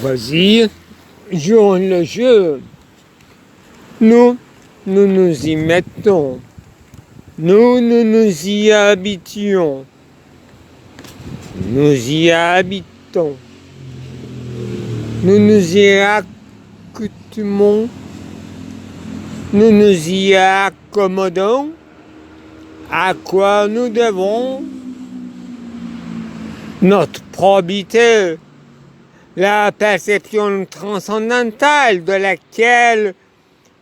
Vas-y, jouons le jeu. Nous nous y mettons. Nous nous y habitions. Nous y habitons. Nous nous y accoutumons. Nous nous y accommodons. À quoi nous devons notre probité, la perception transcendantale de laquelle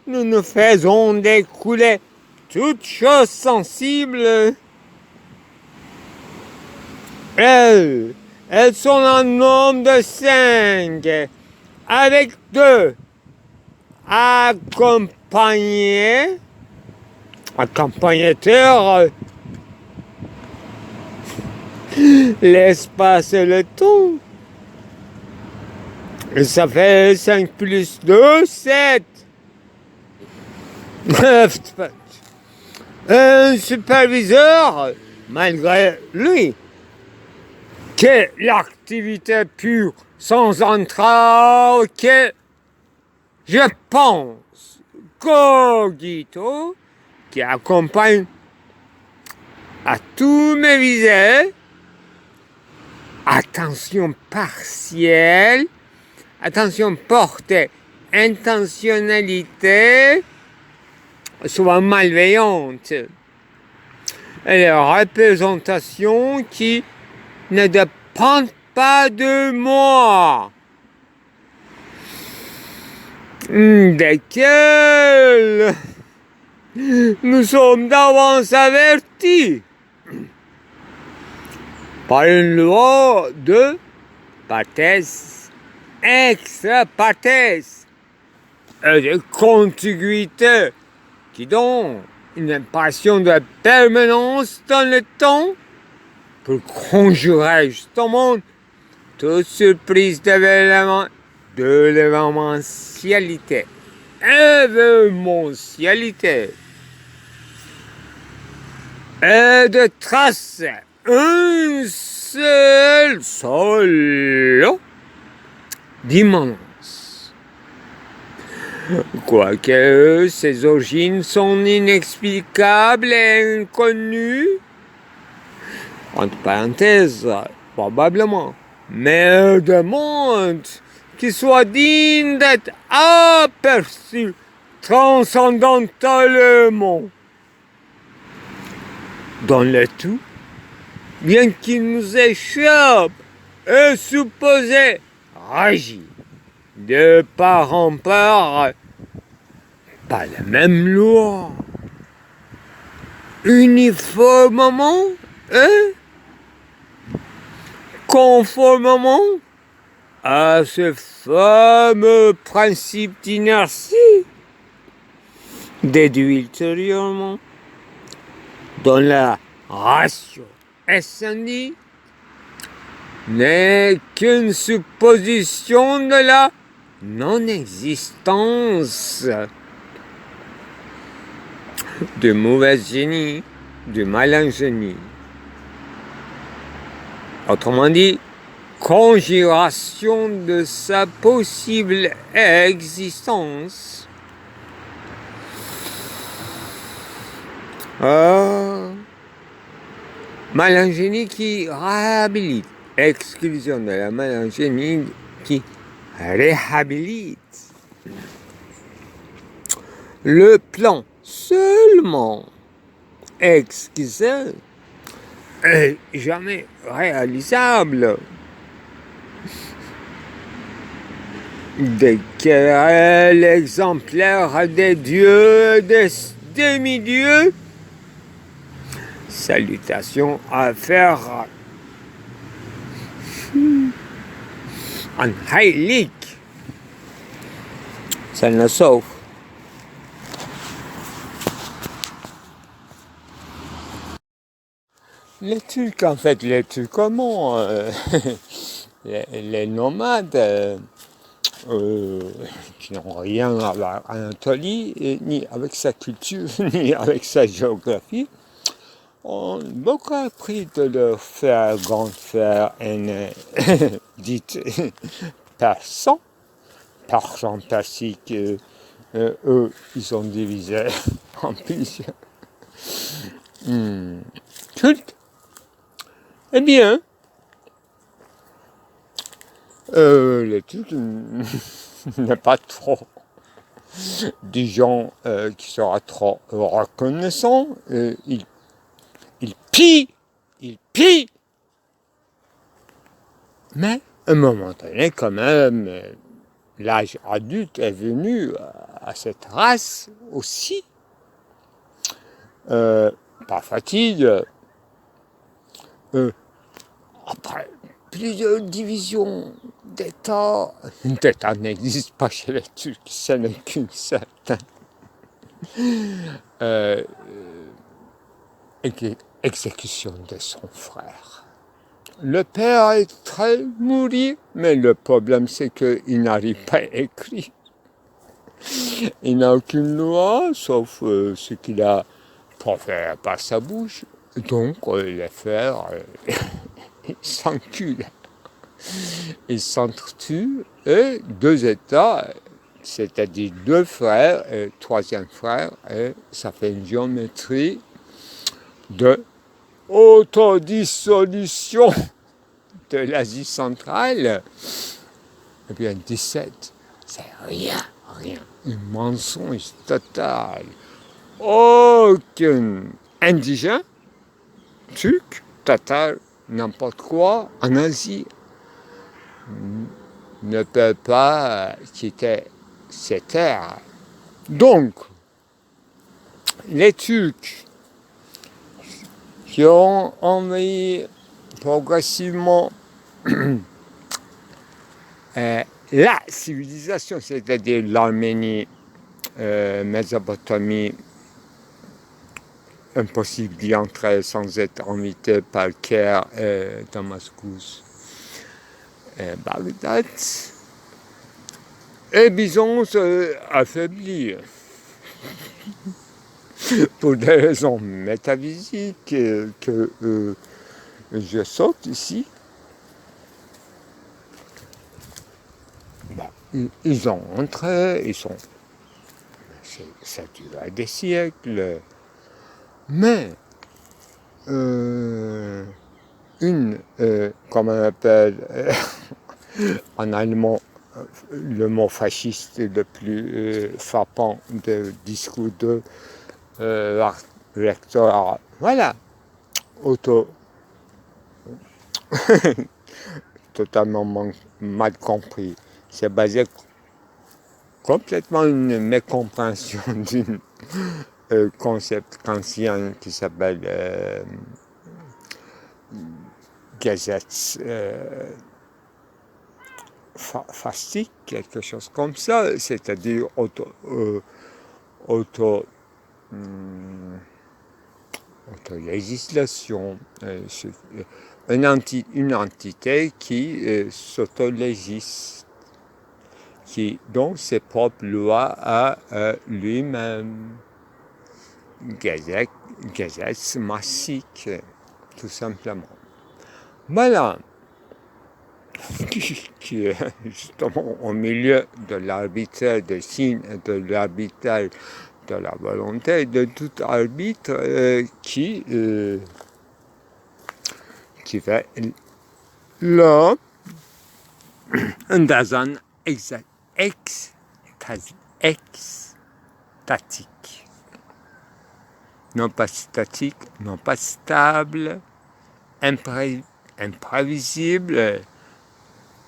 nous nous faisons découler toutes choses sensibles. Elles sont en nombre de 5, avec 2 accompagnateurs, l'espace et le temps. Et ça fait 5 plus 2, 7. Un superviseur, malgré lui, que l'activité pure sans entrave, que je pense, cogito, qui accompagne à tous mes visées, attention partielle, attention portée, intentionnalité, souvent malveillante, et les représentations qui ne dépendent pas de moi, desquelles nous sommes d'avance avertis par une loi de parthèse, extra-parthèse et de contiguïté qui donne une impression de permanence dans le temps pour conjurer justement toute surprise de l'événementialité. Et de tracer un seul solo d'immanence. Quoique ses origines sont inexplicables et inconnues, entre parenthèses, probablement, mais de monde qui soit digne d'être aperçu transcendentalement. Dans le tout, bien qu'il nous échappe, est supposé agir de part en part par la même loi, uniformément et conformément à ce fameux principe d'inertie, déduit ultérieurement dont la ratio SNI n'est qu'une supposition de la non-existence du mauvais génie, du malin génie. Autrement dit, conjuration de sa possible existence. Malingénie qui réhabilite, exclusion de la malingénie qui réhabilite. Le plan seulement exquisé est jamais réalisable. Des querelles exemplaires des dieux et des demi-dieux, salutations à faire en heilig, ça ne sauve. Les trucs, en fait, les trucs comment les nomades qui n'ont rien avec Anatolie, ni avec sa culture, ni avec sa géographie, ont beaucoup appris de leur frère, grand frère aîné, dites persan, persan persique, eux, ils sont divisés en plusieurs cultes. Eh bien, le culte n'est pas trop des gens qui sera trop reconnaissant. Il pille, mais à un moment donné, quand même, l'âge adulte est venu à cette race aussi. Pas fatigue. Après plusieurs divisions d'État, d'État n'existe pas chez les Turcs, ce n'est qu'une certaine exécution de son frère. Le père est très mouru, mais le problème c'est qu'il n'arrive pas à écrire. Il n'a aucune loi, sauf ce qu'il a proféré par sa bouche. Donc les frères, ils s'enculent, ils s'entretuent, et deux États, c'est-à-dire deux frères et troisième frère, et ça fait une géométrie de autodissolution de l'Asie centrale. Eh bien, 17, c'est rien. Un mensonge total. Aucun indigène, turc, tatar, n'importe quoi, en Asie, ne peut pas quitter ces terres. Donc, les Turcs qui ont envahi progressivement la civilisation, c'est-à-dire l'Arménie, Mésopotamie, impossible d'y entrer sans être invité par Caire, Damascus, Bagdad, et Byzance affaibli pour des raisons métaphysiques que je saute ici. Ils ont entré, ça dure des siècles, mais comme on appelle en allemand, le mot fasciste le plus frappant du discours de recteur, voilà, totalement mal compris. C'est basé complètement une mécompréhension d'un concept kantien qui s'appelle Gesetz fastique, quelque chose comme ça, c'est-à-dire autolégislation, une entité qui s'autolégisle, qui donc ses propres lois à lui-même. Gesetz massique, tout simplement. Voilà, qui est justement au milieu de l'arbitraire des signes et de l'arbitraire de la volonté, de tout arbitre qui fait l'homme dans un extatique. Non pas statique, non pas stable, imprévisible,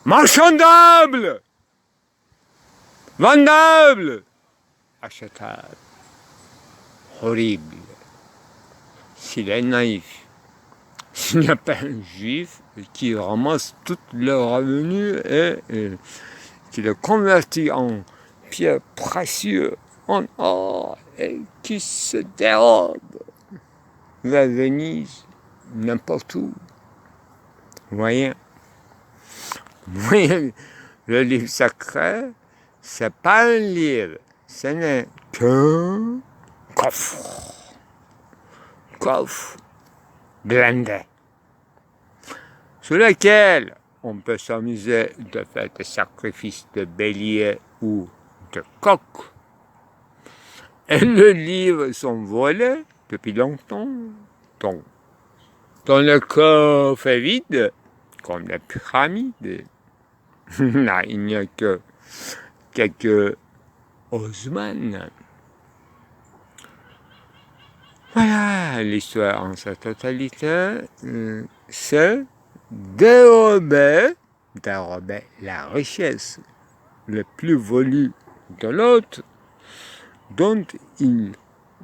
marchandable, vendable, achetable, horrible. S'il est naïf, s'il n'y a pas un juif qui ramasse tout le revenu et qui le convertit en pierre précieuse, en or, et qui se dérobe vers Venise, n'importe où. Voyez, le livre sacré, c'est pas un livre, ce n'est qu'un coffre blindé, sur lequel on peut s'amuser de faire des sacrifices de bélier ou de coq. Et les livres sont volés depuis longtemps. Donc, dans le coffre vide, comme les pyramides, là, il n'y a que quelques osmanes. Voilà, l'histoire en sa totalité, c'est dérober la richesse le plus volue de l'autre, dont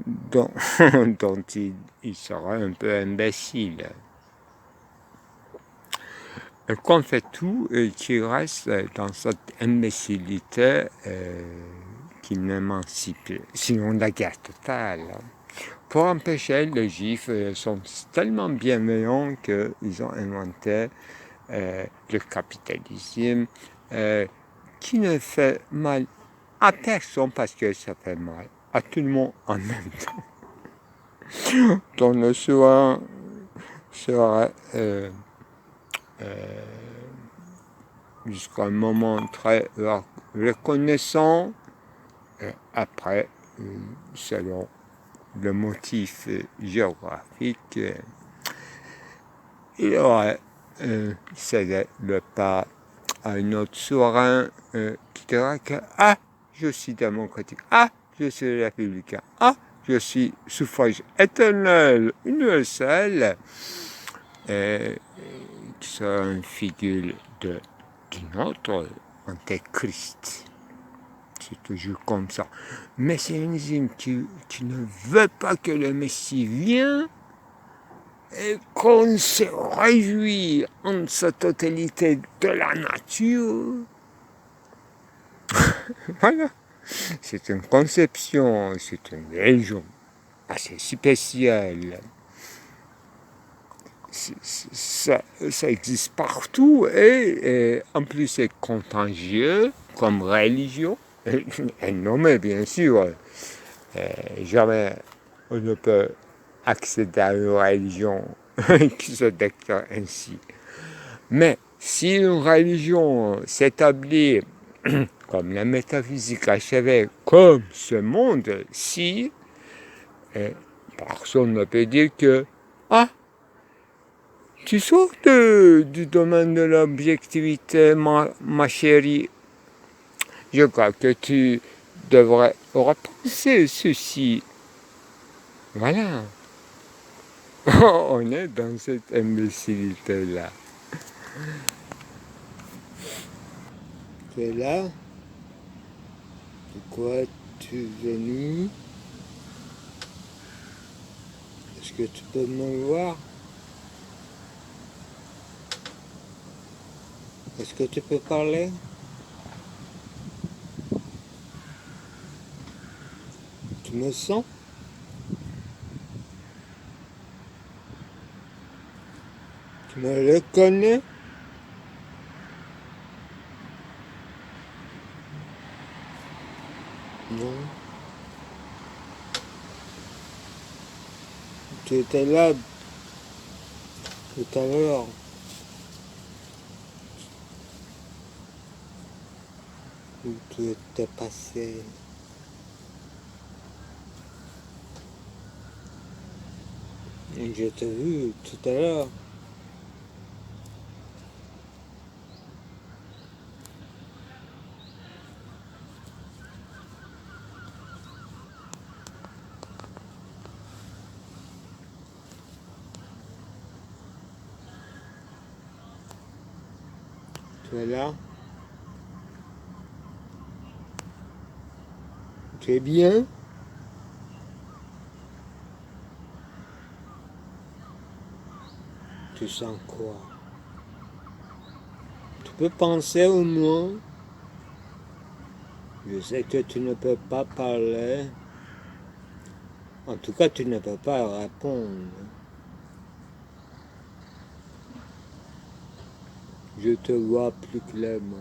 dont il sera un peu imbécile. Et qu'on fait tout et qu'il reste dans cette imbécilité qui n'émancipe, sinon la guerre totale. Pour empêcher, les Juifs sont tellement bienveillants qu'ils ont inventé le capitalisme qui ne fait mal à personne parce que ça fait mal à tout le monde en même temps. Donc le soir sera jusqu'à un moment très reconnaissant, après, selon le motif géographique, il aurait cédé le pas à un autre souverain qui dira que « Ah, je suis démocratique. Ah, je suis républicain. Ah, je suis suffrage éternel, universel. » qui sera une figure d'une autre antéchrist. C'est toujours comme ça. Messianisme qui ne veut pas que le Messie vienne et qu'on se réjouit en sa totalité de la nature. Voilà. C'est une conception, c'est une religion assez spéciale. Ça existe partout et en plus c'est contagieux comme religion. Et nommé bien sûr. Jamais on ne peut accéder à une religion qui se déclare ainsi. Mais si une religion s'établit comme la métaphysique achevée, comme ce monde-ci, personne ne peut dire que « Ah, tu sors du domaine de l'objectivité, ma chérie. Je crois que tu devrais repenser ceci. » Voilà. On est dans cette imbécilité-là. Tu es là? Pourquoi tu es venu? Est-ce que tu peux me voir? Est-ce que tu peux parler? Tu me sens? Tu me reconnais? Non. Tu étais là tout à l'heure. Où tu étais passé? Je t'ai vu tout à l'heure. Tu es là? Tu es bien? Tu sens quoi? Tu peux penser au moins? Je sais que tu ne peux pas parler. En tout cas, tu ne peux pas répondre. Je te vois plus clairement.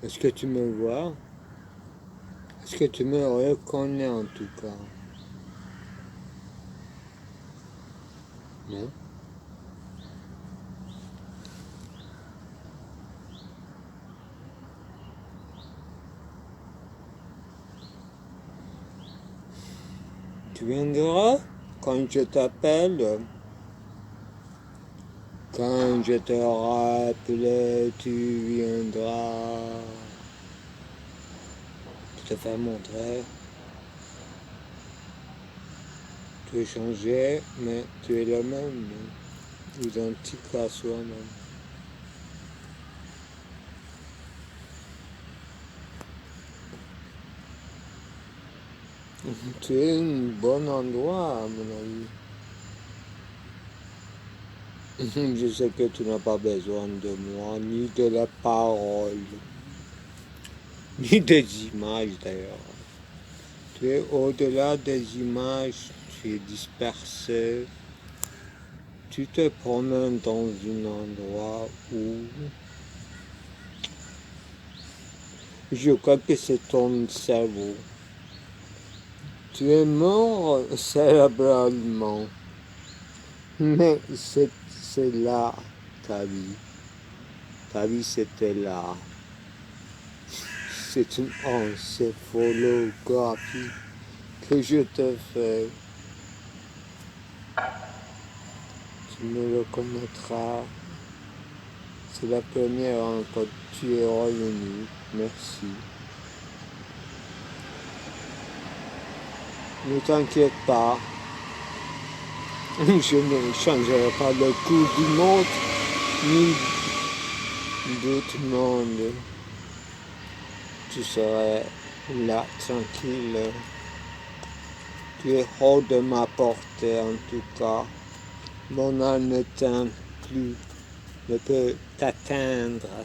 Est-ce que tu me vois? Est-ce que tu me reconnais en tout cas? Non? Tu viendras quand je t'appelle. Quand je te rappelle, tu viendras. Je te fais montrer. Tu es changé, mais tu es le même, identique à soi-même. Tu es un bon endroit, à mon avis. Je sais que tu n'as pas besoin de moi, ni de la parole, ni des images d'ailleurs. Tu es au-delà des images, tu es dispersé. Tu te promènes dans un endroit où je crois que c'est ton cerveau. Tu es mort cérébralement, mais c'est là ta vie. Ta vie c'était là. C'est une encéphalographie que je te fais. Tu me reconnaîtras. C'est la première fois que tu es revenu. Merci. Ne t'inquiète pas. Je ne changerai pas le cours du monde, ni d'autres mondes. Tu serais là, tranquille. Tu es hors de ma portée en tout cas. Mon âme ne t'aime plus, ne peut t'atteindre.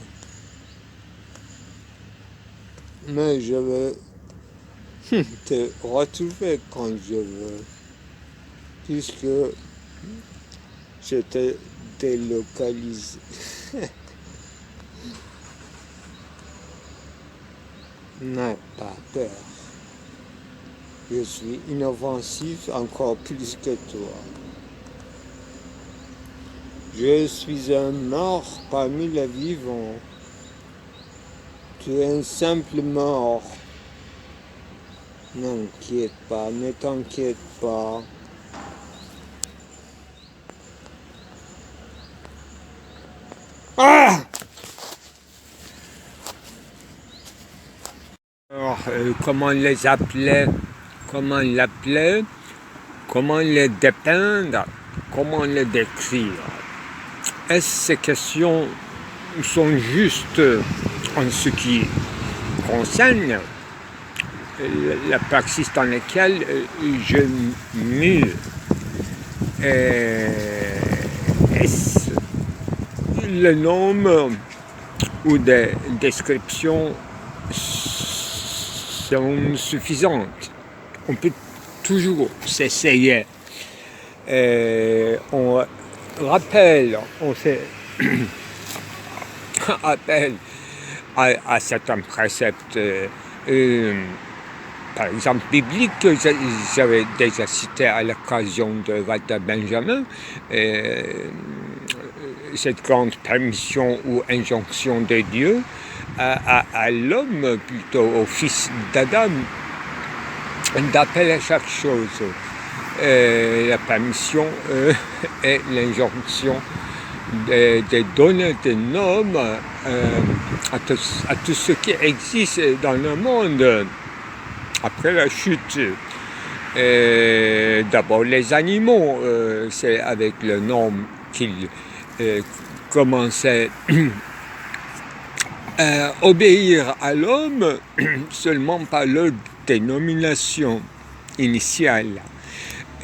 Mais je veux te retrouver quand je veux, puisque je te délocalise. N'aie pas peur. Je suis inoffensif encore plus que toi. Je suis un mort parmi les vivants. Tu es un simple mort. N'inquiète pas, ne t'inquiète pas. Ah! Alors, comment les appeler, comment l'appeler, comment les dépeindre, comment les décrire. Est-ce que ces questions sont justes en ce qui concerne la praxis dans laquelle je mue? Est-ce le nom ou des descriptions sont suffisantes? On peut toujours s'essayer. On rappelle, on fait appel à certains préceptes, par exemple bibliques, que j'avais déjà cité à l'occasion de Walter Benjamin, cette grande permission ou injonction de Dieu à l'homme, plutôt au fils d'Adam, d'appeler à chaque chose. La permission et l'injonction de donner des noms à tout ce qui existe dans le monde après la chute. D'abord les animaux, c'est avec le nom qu'ils commençaient à obéir à l'homme, seulement par leur dénomination initiale.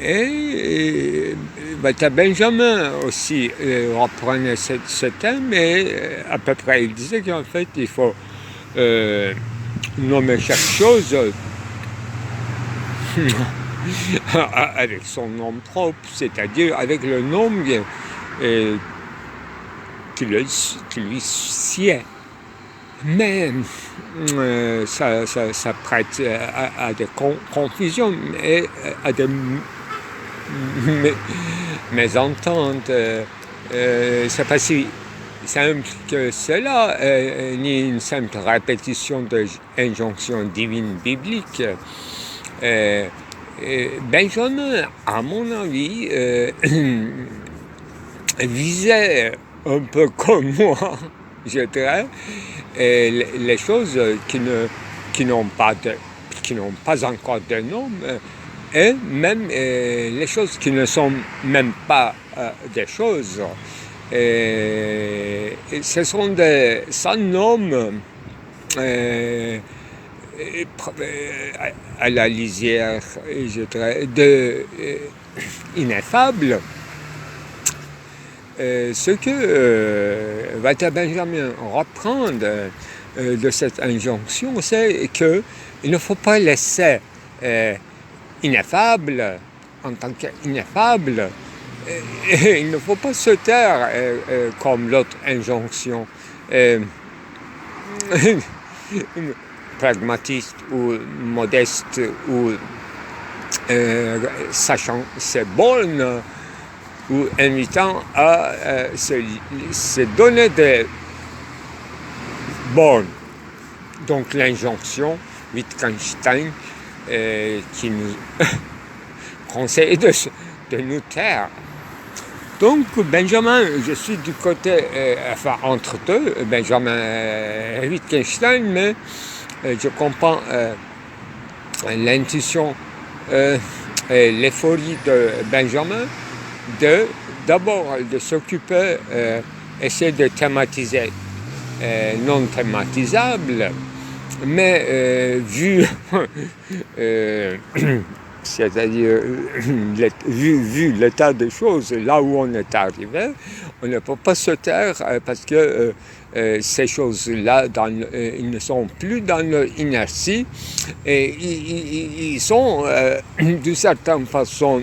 Et Walter Benjamin aussi reprenait ce thème, et à peu près il disait qu'en fait il faut nommer chaque chose avec son nom propre, c'est-à-dire avec le nom qui lui sied. Mais ça prête à des confusions et à des mésententes. C'est pas si simple que cela, ni une simple répétition d'injonctions divines bibliques. Benjamin, à mon avis, visait un peu comme moi, je dirais, les choses qui n'ont pas encore de nom, et même les choses qui ne sont même pas des choses. Ce sont des sans nom à la lisière, je dirais, ineffable. Ce que Walter Benjamin reprend de cette injonction, c'est qu'il ne faut pas laisser ineffable en tant qu'ineffable. Il ne faut pas se taire comme l'autre injonction. Pragmatiste ou modeste ou sachant ses bornes ou invitant à se donner des bornes. Donc l'injonction Wittgenstein qui nous conseille de nous taire. Donc Benjamin, je suis du côté, entre deux, Benjamin Wittgenstein, mais je comprends l'intuition et l'euphorie de Benjamin d'abord de s'occuper, essayer de thématiser non thématisable, mais vu c'est-à-dire vu l'état des choses, là où on est arrivé, on ne peut pas se taire parce que ces choses-là, ils ne sont plus dans l'inertie et ils sont d'une certaine façon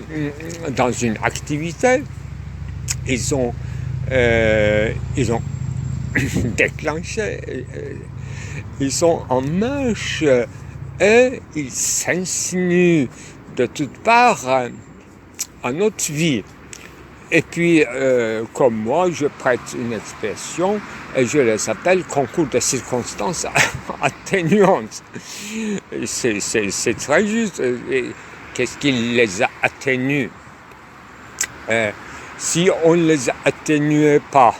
dans une activité. Ils ont déclenché, ils sont en marche et ils s'insinuent de toutes parts à notre vie. Et puis, comme moi, je prête une expression et je les appelle concours de circonstances atténuantes. C'est très juste. Qu'est-ce qui les a atténués? Si on ne les atténuait pas,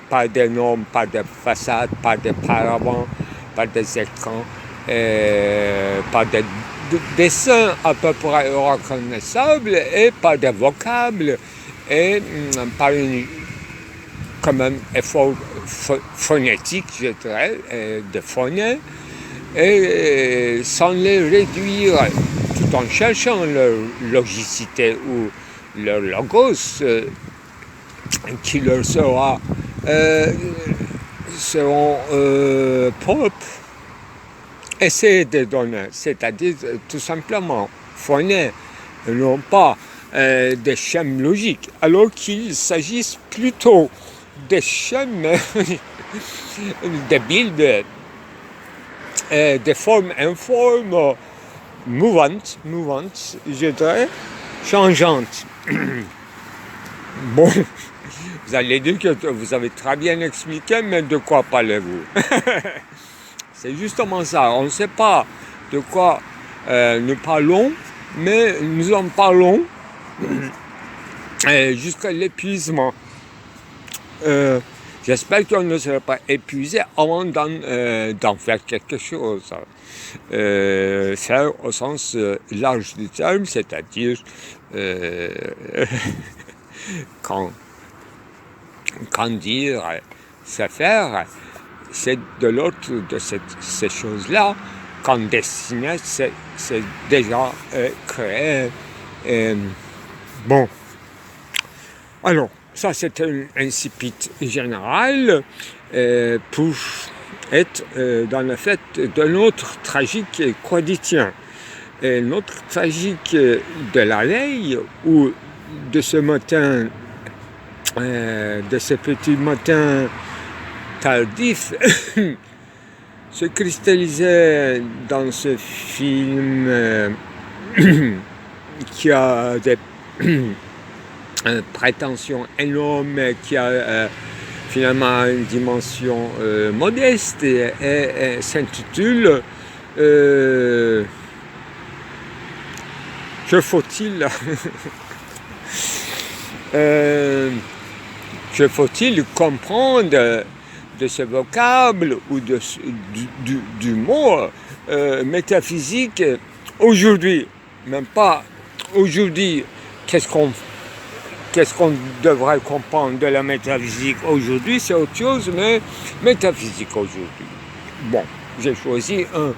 par des normes, par des façades, par des paravents, par des écrans, par des dessins à peu près reconnaissables et par des vocables et par un quand même effort phonétique, je dirais, de phoner, et sans les réduire tout en cherchant leur logicité ou leur logos qui leur seront propres. Essayer de donner, c'est-à-dire tout simplement phoner, non pas des schèmes logiques, alors qu'il s'agisse plutôt des schèmes débiles, des formes informes, mouvantes, je dirais, changeantes. Bon, vous allez dire que vous avez très bien expliqué, mais de quoi parlez-vous? C'est justement ça, on ne sait pas de quoi nous parlons, mais nous en parlons jusqu'à l'épuisement. J'espère qu'on ne sera pas épuisé avant d'en faire quelque chose. Faire au sens large du terme, c'est-à-dire quand dire, c'est faire. C'est de l'autre de ces choses-là, quand dessiner, c'est déjà créé. Bon. Alors, ça c'est un incipit général pour être dans le fait de notre tragique quotidien. Et notre tragique de la veille, ou de ce matin, de ce petit matin tardif, se cristallisait dans ce film qui a des prétentions énormes, qui a finalement une dimension modeste que faut-il que faut-il comprendre de ce vocable ou du mot métaphysique aujourd'hui, même pas aujourd'hui, qu'est-ce qu'on devrait comprendre de la métaphysique aujourd'hui, c'est autre chose, mais métaphysique aujourd'hui. Bon, j'ai choisi un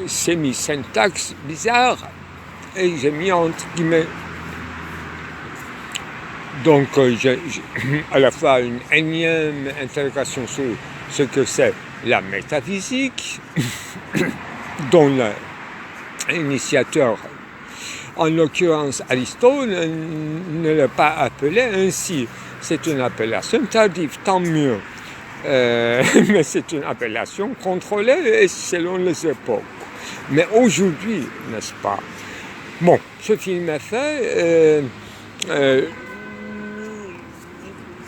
semi-syntaxe bizarre et j'ai mis entre guillemets. Donc, j'ai à la fois une énième interrogation sur ce que c'est la métaphysique, dont l'initiateur, en l'occurrence Aristote, ne l'a pas appelé ainsi. C'est une appellation tardive, tant mieux. Mais c'est une appellation contrôlée selon les époques. Mais aujourd'hui, n'est-ce pas? Bon, ce film est fait.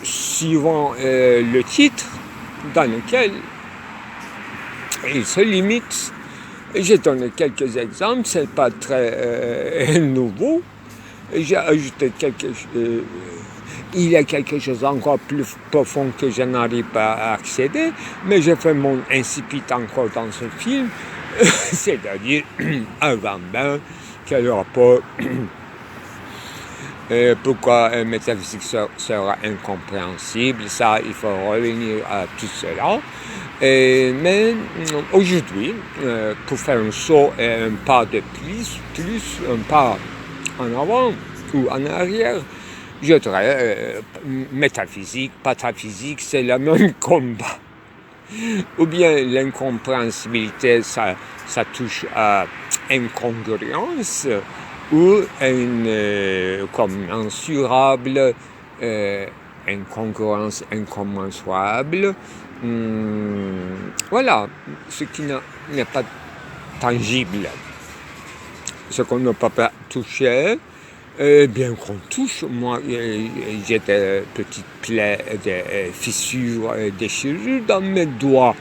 Suivant le titre dans lequel il se limite. J'ai donné quelques exemples, c'est pas très nouveau. J'ai ajouté il y a quelque chose encore plus profond que je n'arrive pas à accéder, mais j'ai fait mon incipit encore dans ce film, c'est-à-dire un Gambin, quel rapport. Pourquoi métaphysique sera incompréhensible, ça, il faut revenir à tout cela. Mais aujourd'hui, pour faire un saut et un pas de plus, un pas en avant ou en arrière, je dirais métaphysique, pataphysique, c'est le même combat. Ou bien l'incompréhensibilité, ça touche à incongruence, ou une commensurable, incongruence incommensurable. Voilà, ce qui n'est pas tangible, ce qu'on ne peut pas toucher, bien qu'on touche. Moi, j'ai des petites plaies, des fissures, des déchirures dans mes doigts,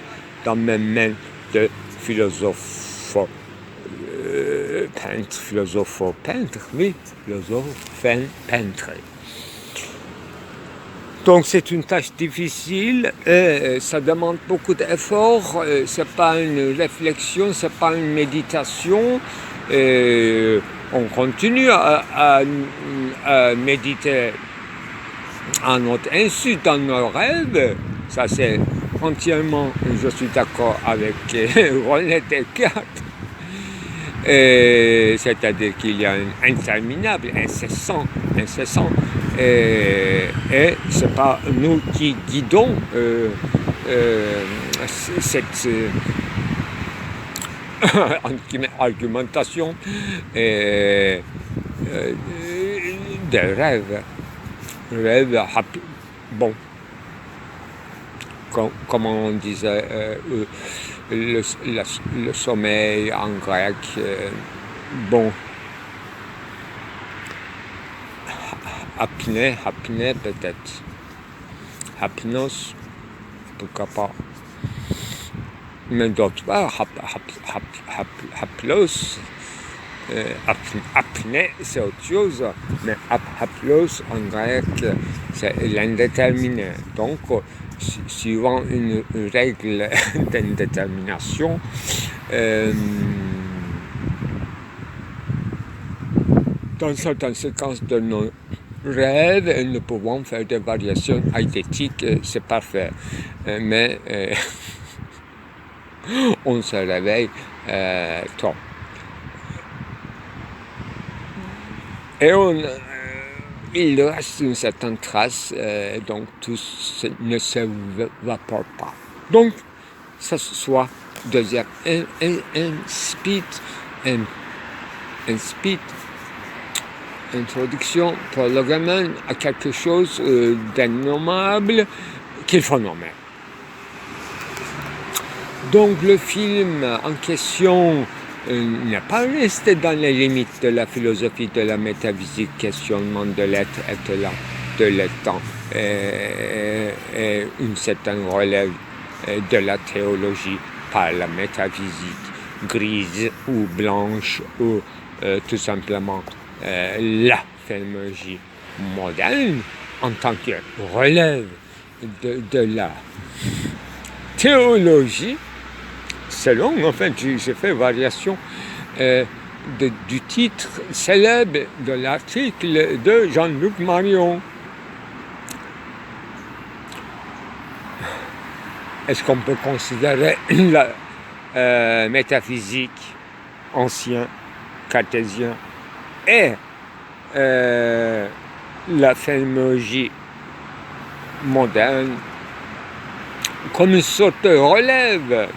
dans mes mains de philosophe. Peintre, philosophe-peintre, oui, philosophe-peintre. Donc c'est une tâche difficile, et ça demande beaucoup d'efforts, c'est pas une réflexion, c'est pas une méditation, et on continue à méditer à notre insu dans nos rêves, ça c'est entièrement, je suis d'accord avec René Descartes. C'est-à-dire qu'il y a un interminable, incessant, et ce n'est pas nous qui guidons cette argumentation des rêves. Bon, comme on disait, le sommeil en grec, bon, apnée peut-être, apnos, pourquoi pas, mais d'autre part, haplos, apnée c'est autre chose, mais haplos en grec c'est l'indéterminé, donc suivant une règle d'indétermination, dans certaines séquences de nos rêves, nous pouvons faire des variations eidétiques, c'est parfait, mais on se réveille tôt. Et il reste une certaine trace, donc tout ne s'évapore pas. Donc, ça soit deuxième, un speed, introduction pour le gamin à quelque chose d'innommable qu'il faut nommer. Donc, le film en question n'est pas resté dans les limites de la philosophie, de la métaphysique, questionnement de l'être et de l'étant, et une certaine relève de la théologie par la métaphysique, grise ou blanche ou tout simplement la phénoménologie moderne en tant que relève de la théologie, selon, en fait, j'ai fait variation du titre célèbre de l'article de Jean-Luc Marion. Est-ce qu'on peut considérer la métaphysique ancien, cartésien et la phénoménologie moderne comme une sorte de relève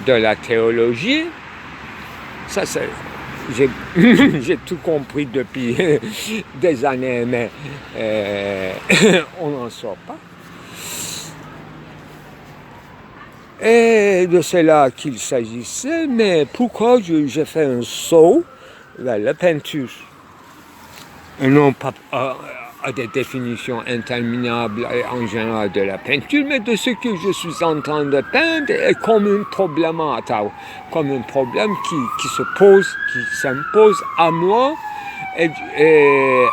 de la théologie? Ça, c'est, j'ai tout compris depuis des années, mais on n'en sort pas. Et de cela qu'il s'agissait, mais pourquoi j'ai fait un saut vers la peinture? Et non pas à des définitions interminables en général de la peinture, mais de ce que je suis en train de peindre est comme un problème comme un problème qui se pose, qui s'impose à moi, et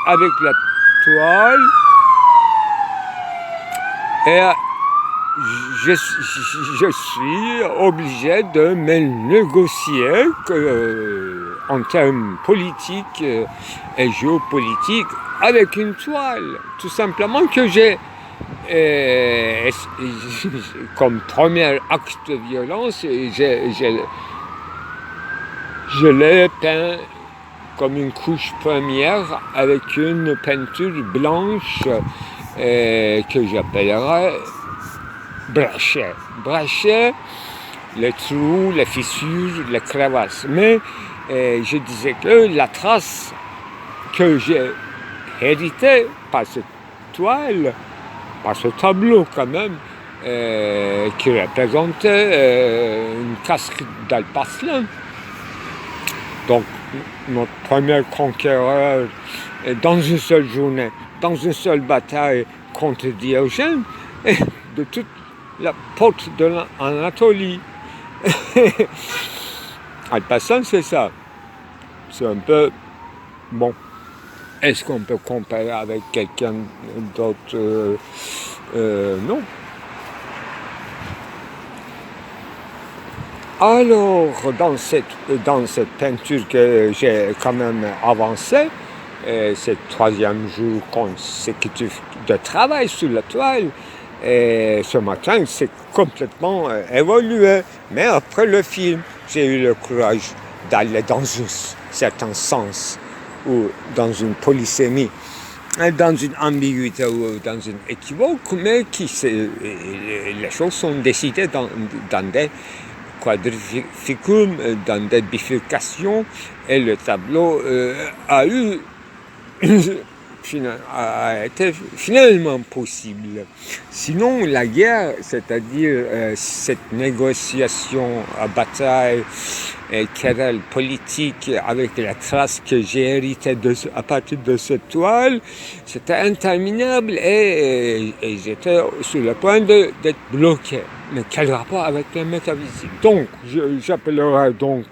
avec la toile, et je suis obligé de me négocier en termes politiques et géopolitiques avec une toile, tout simplement que j'ai comme premier acte de violence, je l'ai peint comme une couche première avec une peinture blanche que j'appellerais brachet. Brachet, les trous, les fissures, les crevasses. Mais je disais que la trace que j'ai héritée par cette toile, par ce tableau quand même, qui représentait une casque d'Alpacien. Donc, notre premier conquéreur, dans une seule journée, dans une seule bataille contre Diogène, et de toute la porte de l'Anatolie. Alpacien, c'est ça. C'est un peu... Bon, est-ce qu'on peut comparer avec quelqu'un d'autre? Non. Alors, dans cette peinture que j'ai quand même avancée, c'est le troisième jour consécutif de travail sur la toile, et ce matin, c'est complètement évolué. Mais après le film, j'ai eu le courage d'aller dans un certain sens, ou dans une polysémie, dans une ambiguïté ou dans une équivoque, mais les choses sont décidées dans des quadrificum, dans des bifurcations, et le tableau a été finalement possible. Sinon, la guerre, c'est-à-dire cette négociation à bataille et querelle politique avec la trace que j'ai héritée à partir de cette toile, c'était interminable et j'étais sur le point d'être bloqué. Mais quel rapport avec la métaphysique? Donc, j'appellerais donc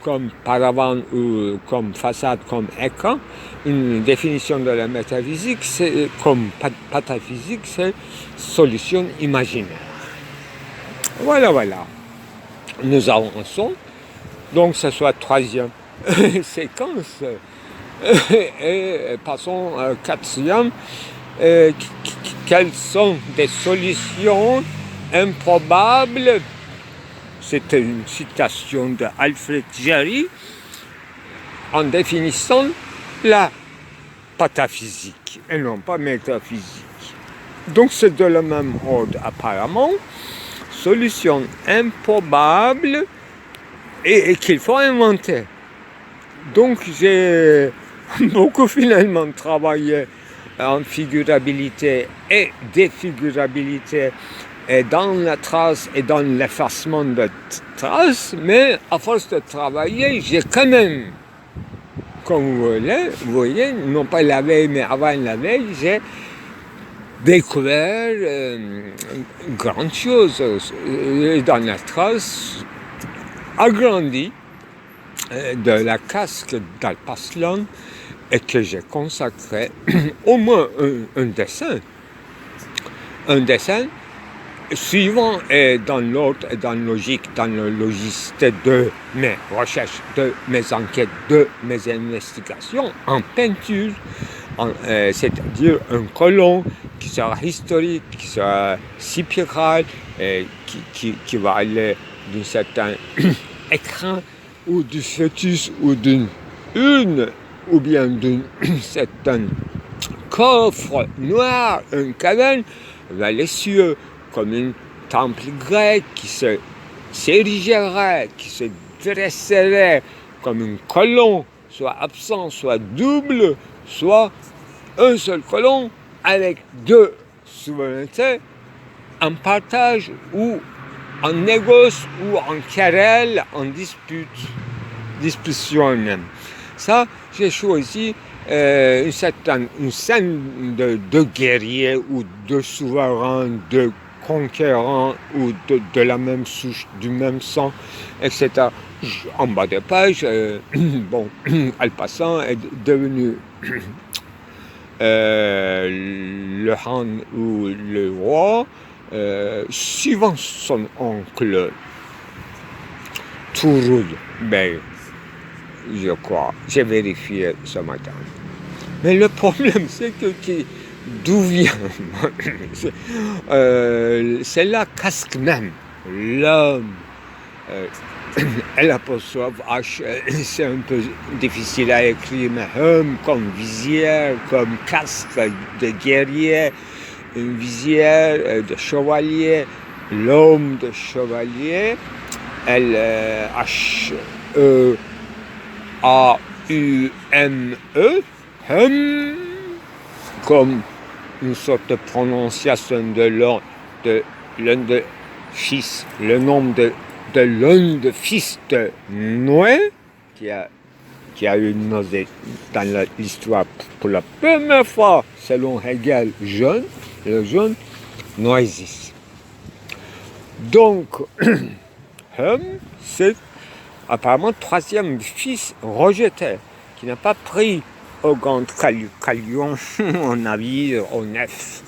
comme paravent ou comme façade, comme écran, une définition de la métaphysique, c'est comme pataphysique, c'est solution imaginaire. Voilà. Nous avançons. Donc, ce soit troisième séquence. Et passons à quatrième. Quelles sont des solutions improbables? C'était une citation de Alfred Jarry en définissant la pataphysique et non pas métaphysique. Donc c'est de le même ordre apparemment. Solution improbable et qu'il faut inventer. Donc j'ai beaucoup finalement travaillé en figurabilité et défigurabilité et dans la trace et dans l'effacement de traces, mais à force de travailler, j'ai quand même, comme vous voyez, non pas la veille, mais avant la veille, j'ai découvert grandes choses dans la trace, agrandi de la casque d'Alpaslan et que j'ai consacré au moins un dessin suivant et dans l'ordre et dans la logique, dans la logicité de mes recherches, de mes enquêtes, de mes investigations en peinture, c'est-à-dire un colon qui sera historique, qui sera sipiral, et qui va aller d'un certain écran ou du fœtus ou d'une urne ou bien d'un certain coffre noir, une caverne vers les cieux, comme un temple grec qui s'érigerait, qui se dresserait comme un colon, soit absent, soit double, soit un seul colon avec deux souverainetés en partage ou en négoce ou en querelle, en discussion même. Ça, j'ai choisi une scène de guerriers ou de souverains, de conquérants ou de la même souche, du même sang, etc. En bas de page, Alpasan est devenu le Han ou le roi, suivant son oncle Touroul Bey, je crois. J'ai vérifié ce matin. Mais le problème, c'est que d'où vient c'est la casque même, l'homme. L'apostrophe H, c'est un peu difficile à écrire, mais homme comme visière, comme casque de guerrier, une visière de chevalier, l'homme de chevalier, H-E-A-U-M-E, hum, comme une sorte de prononciation de l'un de fils, le nom de l'un des fils de Noé, qui a eu Noé dans l'histoire pour la première fois, selon Hegel, le jeune Noésis. Donc, c'est apparemment le troisième fils rejeté, qui n'a pas pris au grand calion, au navire, au nef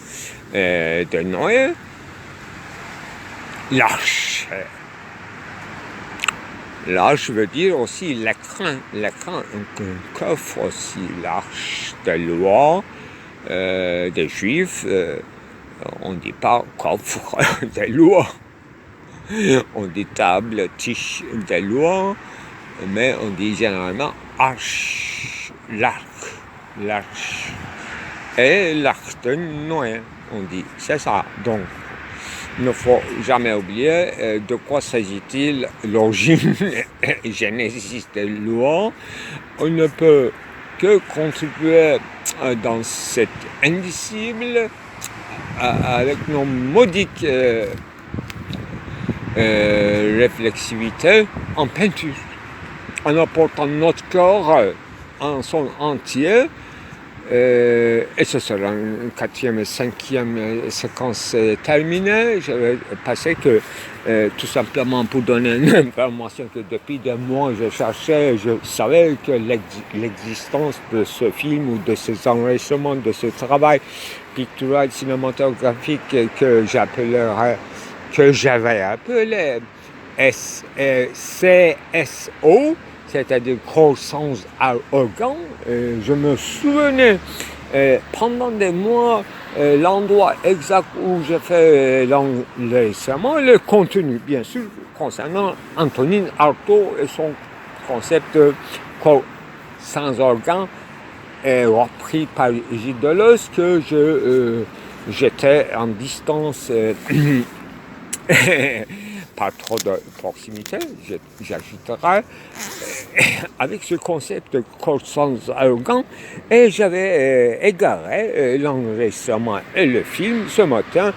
de Noé, l'arche. L'arche veut dire aussi l'écran, un coffre aussi, l'arche de loi des Juifs. On ne dit pas coffre de loi, on dit table, tige de loi, mais on dit généralement arche, l'arche. Et l'arche de Noé, on dit, c'est ça. Donc, il ne faut jamais oublier de quoi s'agit-il, l'origine et génésis de loi. On ne peut que contribuer dans cette indicible avec nos modiques réflexivités en peinture, en apportant notre corps en son entier. Et ce sera une quatrième et cinquième séquence terminée. Je vais passer que tout simplement pour donner une information que depuis des mois je cherchais, je savais que l'existence de ce film ou de ces enregistrements, de ce travail pictural cinématographique que j'avais appelé CSO, c'est-à-dire croissance à organes. Je me souvenais pendant des mois l'endroit exact où j'ai fait l'enregistrement, le contenu, bien sûr, concernant Antonine Artaud et son concept corps sans organes, repris par Gilles Deleuze, que j'étais en distance pas trop de proximité, j'ajouterai, avec ce concept de corps sans organes, et j'avais égaré l'enregistrement et le film ce matin.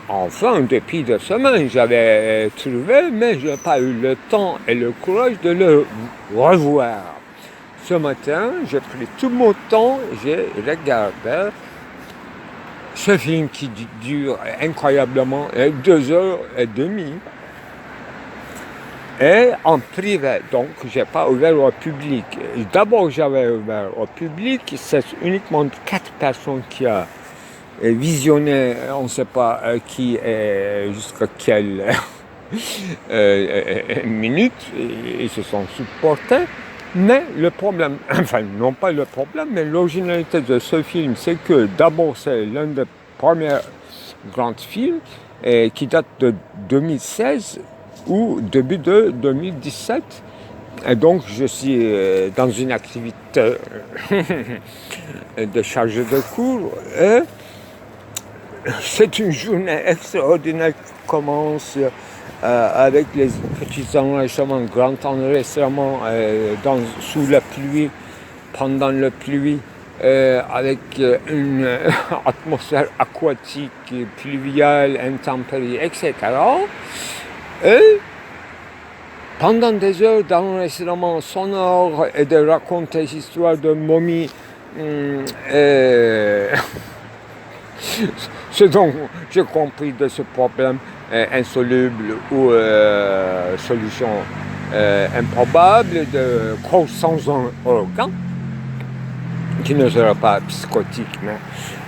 Enfin, depuis 2 semaines, j'avais trouvé, mais je n'ai pas eu le temps et le courage de le revoir. Ce matin, j'ai pris tout mon temps, j'ai regardé ce film qui dure incroyablement 2h30. et en privé, donc je n'ai pas ouvert au public. D'abord j'avais ouvert au public, c'est uniquement 4 personnes qui ont visionné, on ne sait pas qui est jusqu'à quelle minute, ils se sont supportés. Mais le problème, enfin non pas le problème, mais l'originalité de ce film, c'est que d'abord c'est l'un des premiers grands films qui date de 2016 ou début de 2017. Et donc je suis dans une activité de charge de cours et c'est une journée extraordinaire qui commence avec les petits enregistrements, grands enregistrements sous la pluie, pendant la pluie, avec une atmosphère aquatique, pluviale, intempérie, etc. Et pendant des heures d'enregistrement sonore et de raconter l'histoire de momies, ce dont j'ai compris de ce problème insoluble ou solution improbable de corps sans organe, qui ne sera pas psychotique, mais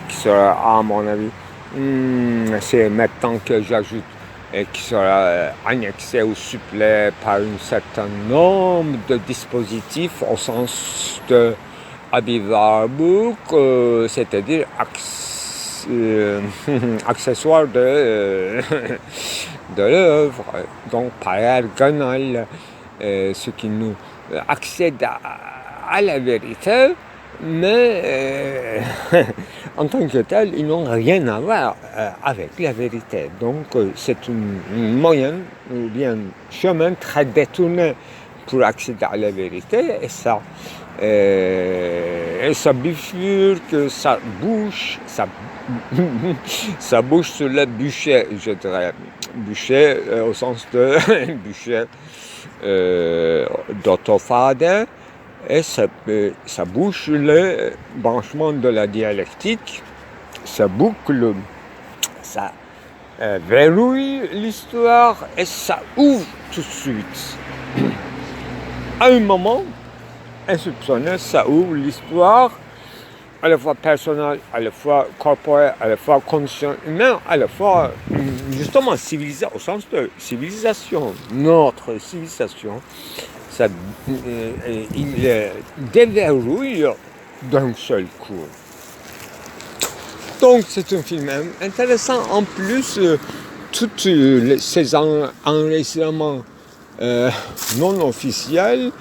qui sera, à mon avis, c'est maintenant que j'ajoute, qui sera annexé ou supplé par un certain nombre de dispositifs au sens de Abivarbook, c'est-à-dire accessoires de l'œuvre, donc paragonal, ce qui nous accède à la vérité, mais en tant que tel, ils n'ont rien à voir avec la vérité. Donc c'est un moyen ou bien un chemin très détourné pour accéder à la vérité, et ça bifurque, ça bouche, ça bouge sur le bûcher, je dirais. Bûcher au sens de bûcher d'autophade, et ça bouche le branchement de la dialectique, ça boucle, ça verrouille l'histoire et ça ouvre tout de suite. À un moment insoupçonné, ça ouvre l'histoire à la fois personnelle, à la fois corporelle, à la fois condition humaine, à la fois justement civilisée, au sens de civilisation. Notre civilisation, ça, il déverrouille d'un seul coup. Donc c'est un film intéressant. En plus, tous ces enregistrements non officiels,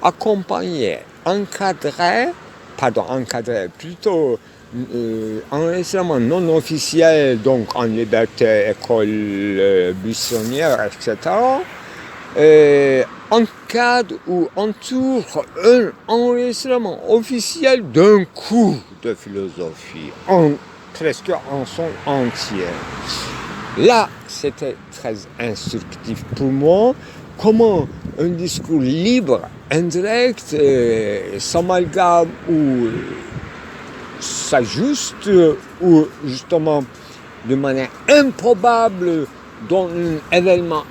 accompagnés, encadrés, plutôt enregistrement non officiel, donc en liberté, école buissonnière, etc., encadre ou entoure un enregistrement officiel d'un cours de philosophie, presque en son entier. Là, c'était très instructif pour moi, comment un discours libre, indirect, s'amalgame ou s'ajuste, ou justement de manière improbable dans un événement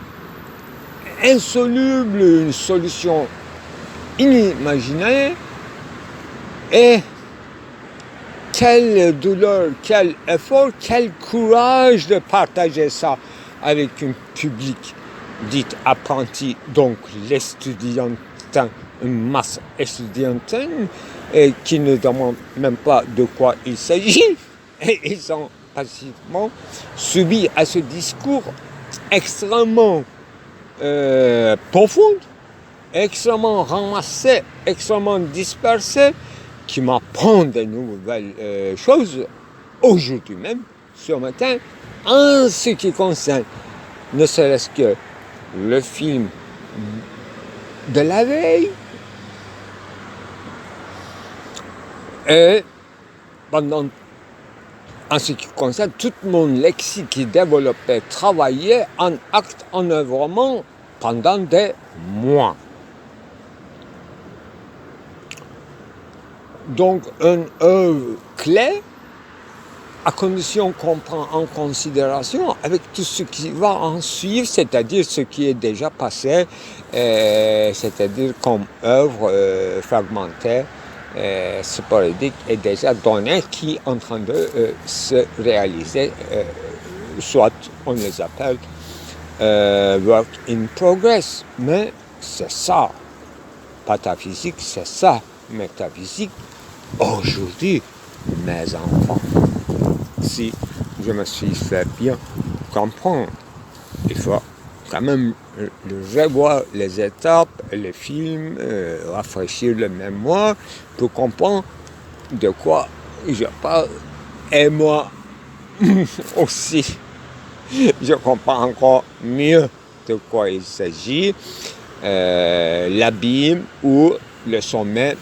insoluble, une solution inimaginée, et quelle douleur, quel effort, quel courage de partager ça avec un public dit apprenti, donc l'estudiantin, une masse estudiantine, et qui ne demande même pas de quoi il s'agit, et ils ont passivement subi à ce discours extrêmement profond, extrêmement ramassé, extrêmement dispersé, qui m'apprend de nouvelles choses aujourd'hui même, ce matin, en ce qui concerne ne serait-ce que le film de la veille, et en ce qui concerne tout mon lexique qui développait, travaillait en acte, en œuvrement pendant des mois. Donc une œuvre clé à condition qu'on prend en considération avec tout ce qui va en suivre, c'est-à-dire ce qui est déjà passé, c'est-à-dire comme œuvre fragmentaire, sporadique et déjà donnée qui est en train de se réaliser, soit on les appelle work in progress, mais c'est ça, pataphysique, c'est ça, métaphysique. Aujourd'hui, mes enfants, si je me suis fait bien comprendre, il faut quand même revoir les étapes, les films, rafraîchir le mémoire pour comprendre de quoi je parle. Et moi aussi, je comprends encore mieux de quoi il s'agit. L'abîme ou le sommet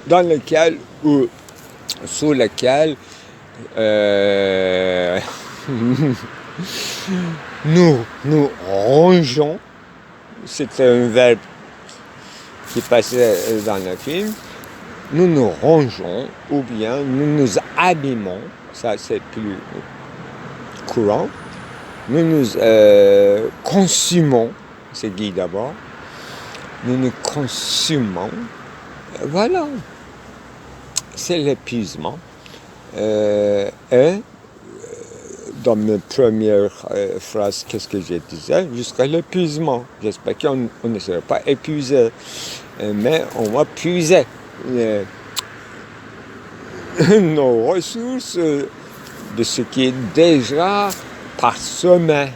dans lequel ou sous lequel nous rongeons, c'était un verbe qui passait dans le film, nous nous rongeons ou bien nous nous abîmons, ça c'est plus courant, nous nous consumons, c'est Guy d'abord, nous nous consumons, voilà, c'est l'épuisement. Et dans mes premières phrases, qu'est-ce que je disais? Jusqu'à l'épuisement. J'espère qu'on ne serait pas épuisé, mais on va puiser nos ressources de ce qui est déjà parsemé.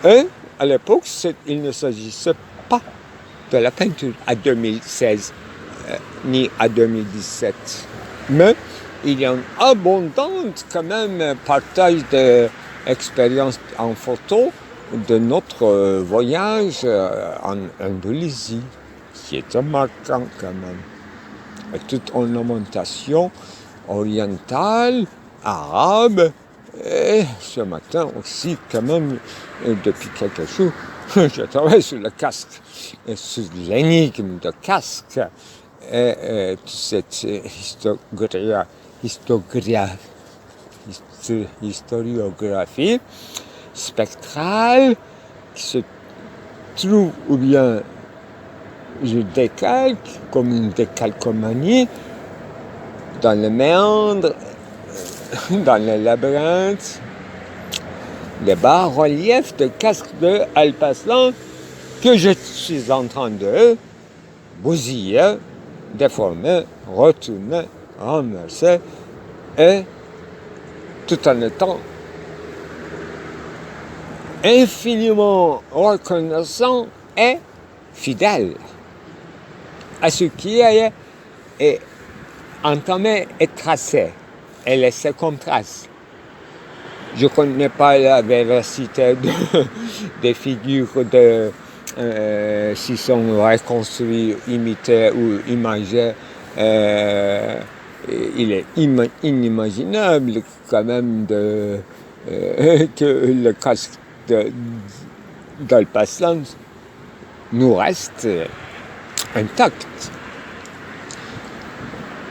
Et à l'époque, il ne s'agissait pas de la peinture à 2016 ni à 2017. Mais il y a un abondant quand même partage d'expériences en photo de notre voyage en Indonésie, qui est marquant quand même. Et toute ornementation orientale, arabe, et ce matin aussi quand même, depuis quelques jours, je travaille sur le casque, et sur l'énigme de casque, et toute cette historiographie spectrale qui se trouve, ou bien je décalque comme une décalcomanie dans le méandre, dans le labyrinthe, les bas-reliefs de casque de Alpaslan que je suis en train de bousiller, déformer, retourner, renverser, et tout en étant infiniment reconnaissant et fidèle à ce qui est entamé et tracé et laissé comme trace. Je ne connais pas la véracité des figures s'ils sont reconstruits, imités ou imagés. Il est inimaginable quand même que le casque d'Alpaslan nous reste intact.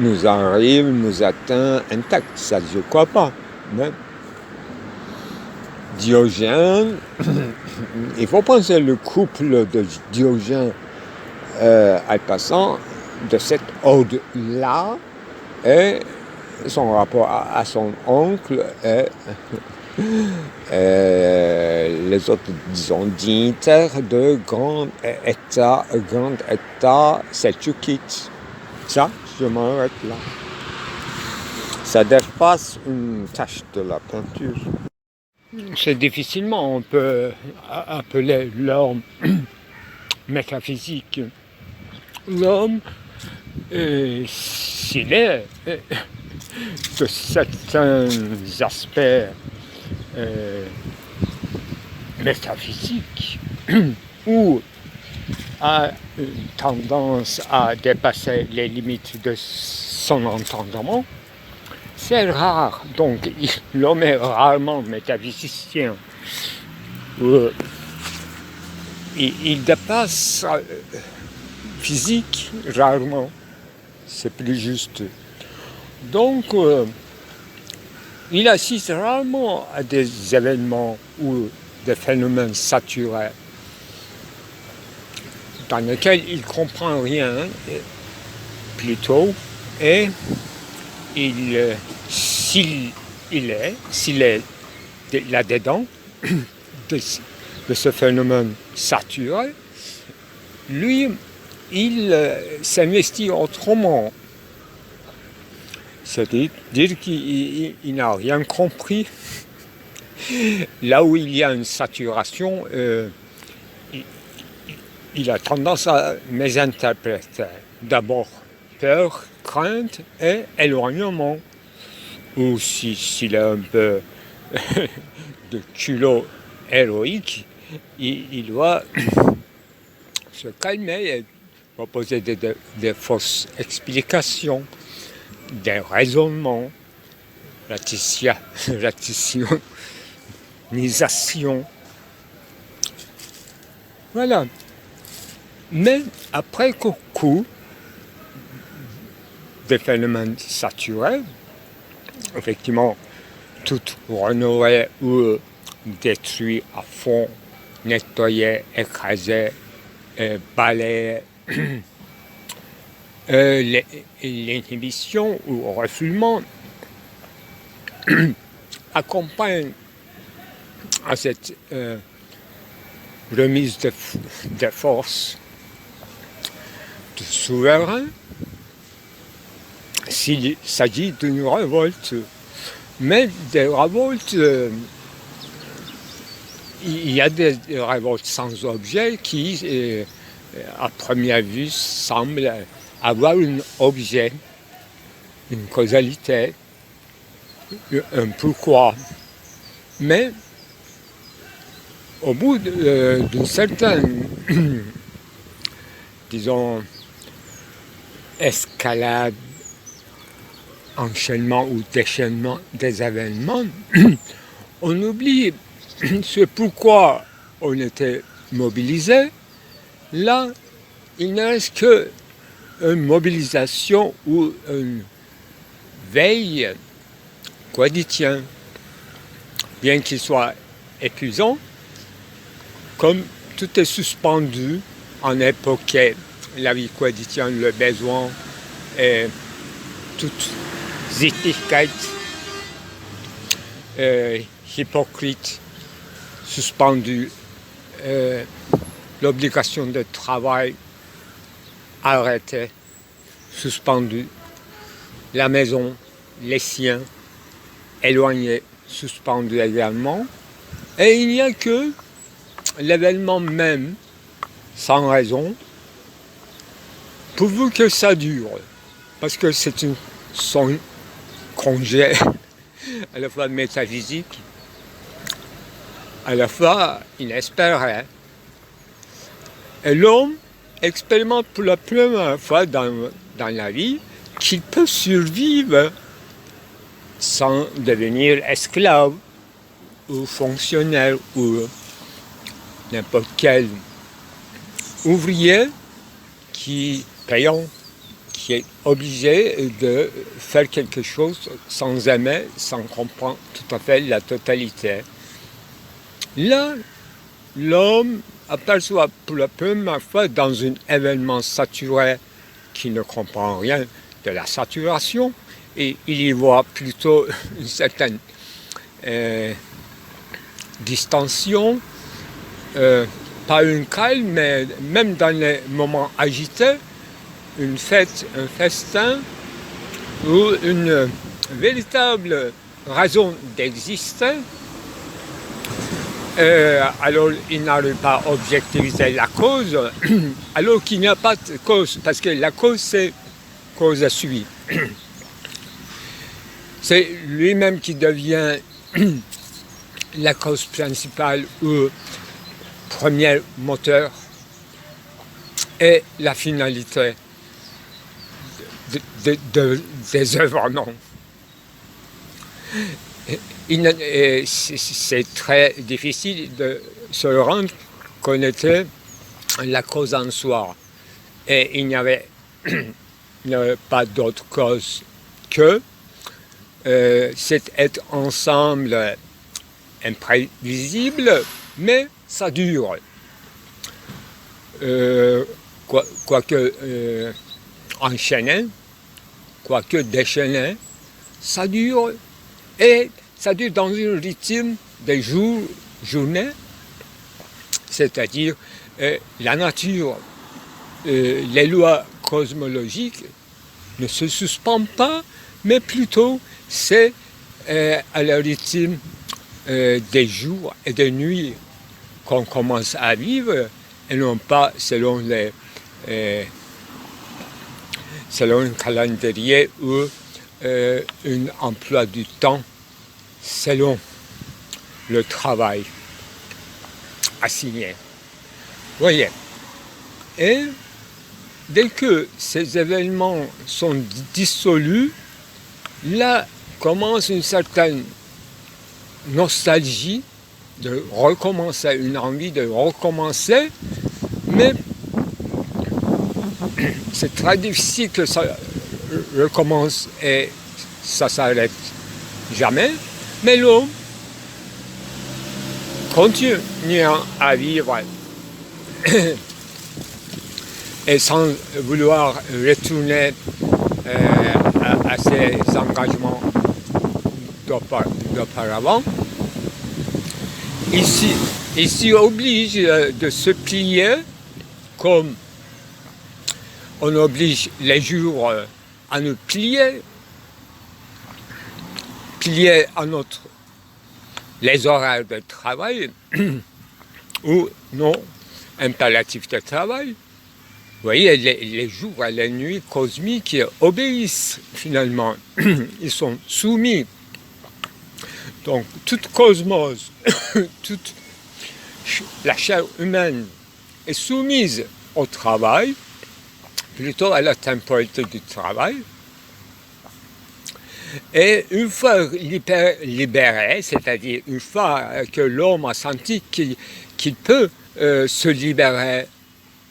Nous arrive, nous atteint intact, ça je ne crois pas. Mais Diogène, il faut penser le couple de Diogène Alpassant, de cet ode-là, et son rapport à son oncle et les autres, disons, dignitaires de grand état seltchoukite. Ça, je m'arrête là. Ça dépasse une tâche de la peinture. C'est difficilement on peut appeler l'homme métaphysique. L'homme, s'il est de certains aspects métaphysiques ou a une tendance à dépasser les limites de son entendement, c'est rare. Donc l'homme est rarement métaphysicien. Il dépasse physique rarement. C'est plus juste. Donc, il assiste rarement à des événements ou des phénomènes saturés dans lesquels il ne comprend rien plutôt, et s'il est là-dedans de ce phénomène saturé, lui, il s'investit autrement. C'est-à-dire qu'il n'a rien compris. Là où il y a une saturation, il a tendance à mésinterpréter. D'abord peur, crainte et éloignement. Ou s'il a un peu de culot héroïque, il doit se calmer et proposer des fausses explications, des raisonnements, ratiocination. Voilà. Mais après coup, des phénomènes saturés, effectivement, tout rénové ou détruit à fond, nettoyé, écrasé, balayé, l'inhibition ou refoulement accompagne à cette remise de force du souverain s'il s'agit d'une révolte. Mais des révoltes, il y a des révoltes sans objet qui, à première vue, semblent avoir un objet, une causalité, un pourquoi. Mais au bout d'une certaine, disons, escalade, enchaînement ou déchaînement des événements, on oublie ce pourquoi on était mobilisé. Là, il ne reste qu'une mobilisation ou une veille quotidienne, bien qu'il soit épuisant, comme tout est suspendu en époque, la vie quotidienne, le besoin et toute étiquette hypocrite suspendue, l'obligation de travail arrêtée, suspendue, la maison, les siens éloignés, suspendus également, et il n'y a que l'événement même, sans raison, pourvu que ça dure, parce que c'est son congé à la fois métaphysique, à la fois inespéré. Et l'homme expérimente pour la première fois dans la vie qu'il peut survivre sans devenir esclave ou fonctionnaire ou n'importe quel ouvrier qui payant, qui est obligé de faire quelque chose sans aimer, sans comprendre tout à fait la totalité. Là, l'homme aperçoit pour la première fois dans un événement saturé qui ne comprend rien de la saturation, et il y voit plutôt une certaine distension, pas une calme, mais même dans les moments agités, une fête, un festin, ou une véritable raison d'exister. Alors il n'arrive pas à objectiviser la cause, alors qu'il n'y a pas de cause, parce que la cause c'est cause à suivre. C'est lui-même qui devient la cause principale ou premier moteur et la finalité des œuvrements. C'est très difficile de se rendre qu'on était la cause en soi. Et il n'y avait pas d'autre cause que cet être ensemble imprévisible, mais ça dure. Quoique enchaîné, quoique déchaîné, ça dure. Et ça dure dans un rythme des jours, journées, c'est-à-dire la nature, les lois cosmologiques ne se suspendent pas, mais plutôt c'est à le rythme des jours et des nuits qu'on commence à vivre, et non pas selon un calendrier ou un emploi du temps selon le travail assigné. Voyez. Et dès que ces événements sont dissolus, là commence une certaine nostalgie de recommencer, une envie de recommencer, mais c'est très difficile que ça recommence et ça s'arrête jamais, mais l'homme continue à vivre et sans vouloir retourner à ses engagements d'auparavant. Il s'y oblige de se plier comme on oblige les jours à nous plier à les horaires de travail ou nos impératifs de travail. Vous voyez, les jours et les nuits cosmiques obéissent finalement, ils sont soumis. Donc, toute cosmos, toute la chair humaine est soumise au travail, plutôt à la temporalité du travail. Et une fois libéré, c'est-à-dire une fois que l'homme a senti qu'il peut se libérer,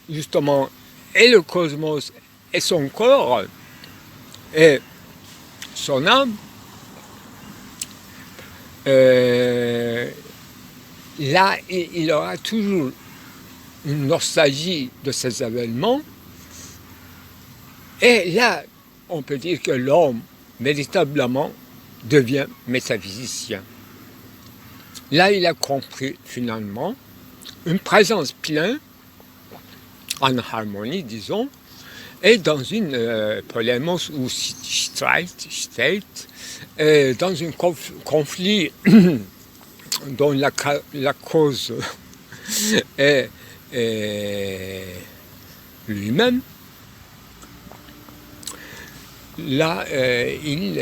justement, et le cosmos et son corps et son âme, là, il aura toujours une nostalgie de ces événements. Et là, on peut dire que l'homme, véritablement, devient métaphysicien. Là, il a compris, finalement, une présence pleine, en harmonie, disons, et dans une polémos ou streit, dans un conflit dont la cause est lui-même. Là, il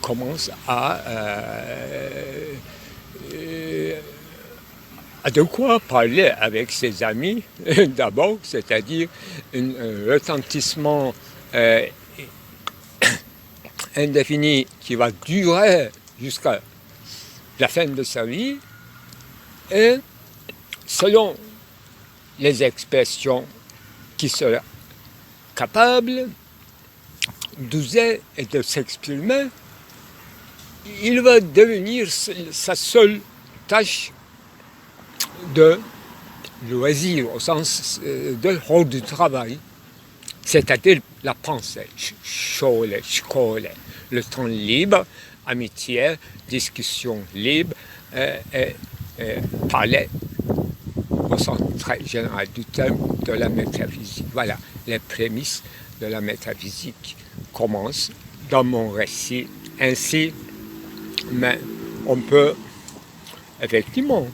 commence à de quoi parler avec ses amis, d'abord, c'est-à-dire un retentissement indéfini qui va durer jusqu'à la fin de sa vie, et selon les expressions qui sera capable d'user et de s'exprimer, il va devenir sa seule tâche de loisir, au sens de rôle du travail, c'est-à-dire la pensée, skole, le temps libre, amitié, discussion libre, parler au sens très général du terme de la métaphysique. Voilà, les prémices de la métaphysique commencent dans mon récit. Ainsi, mais on peut effectivement,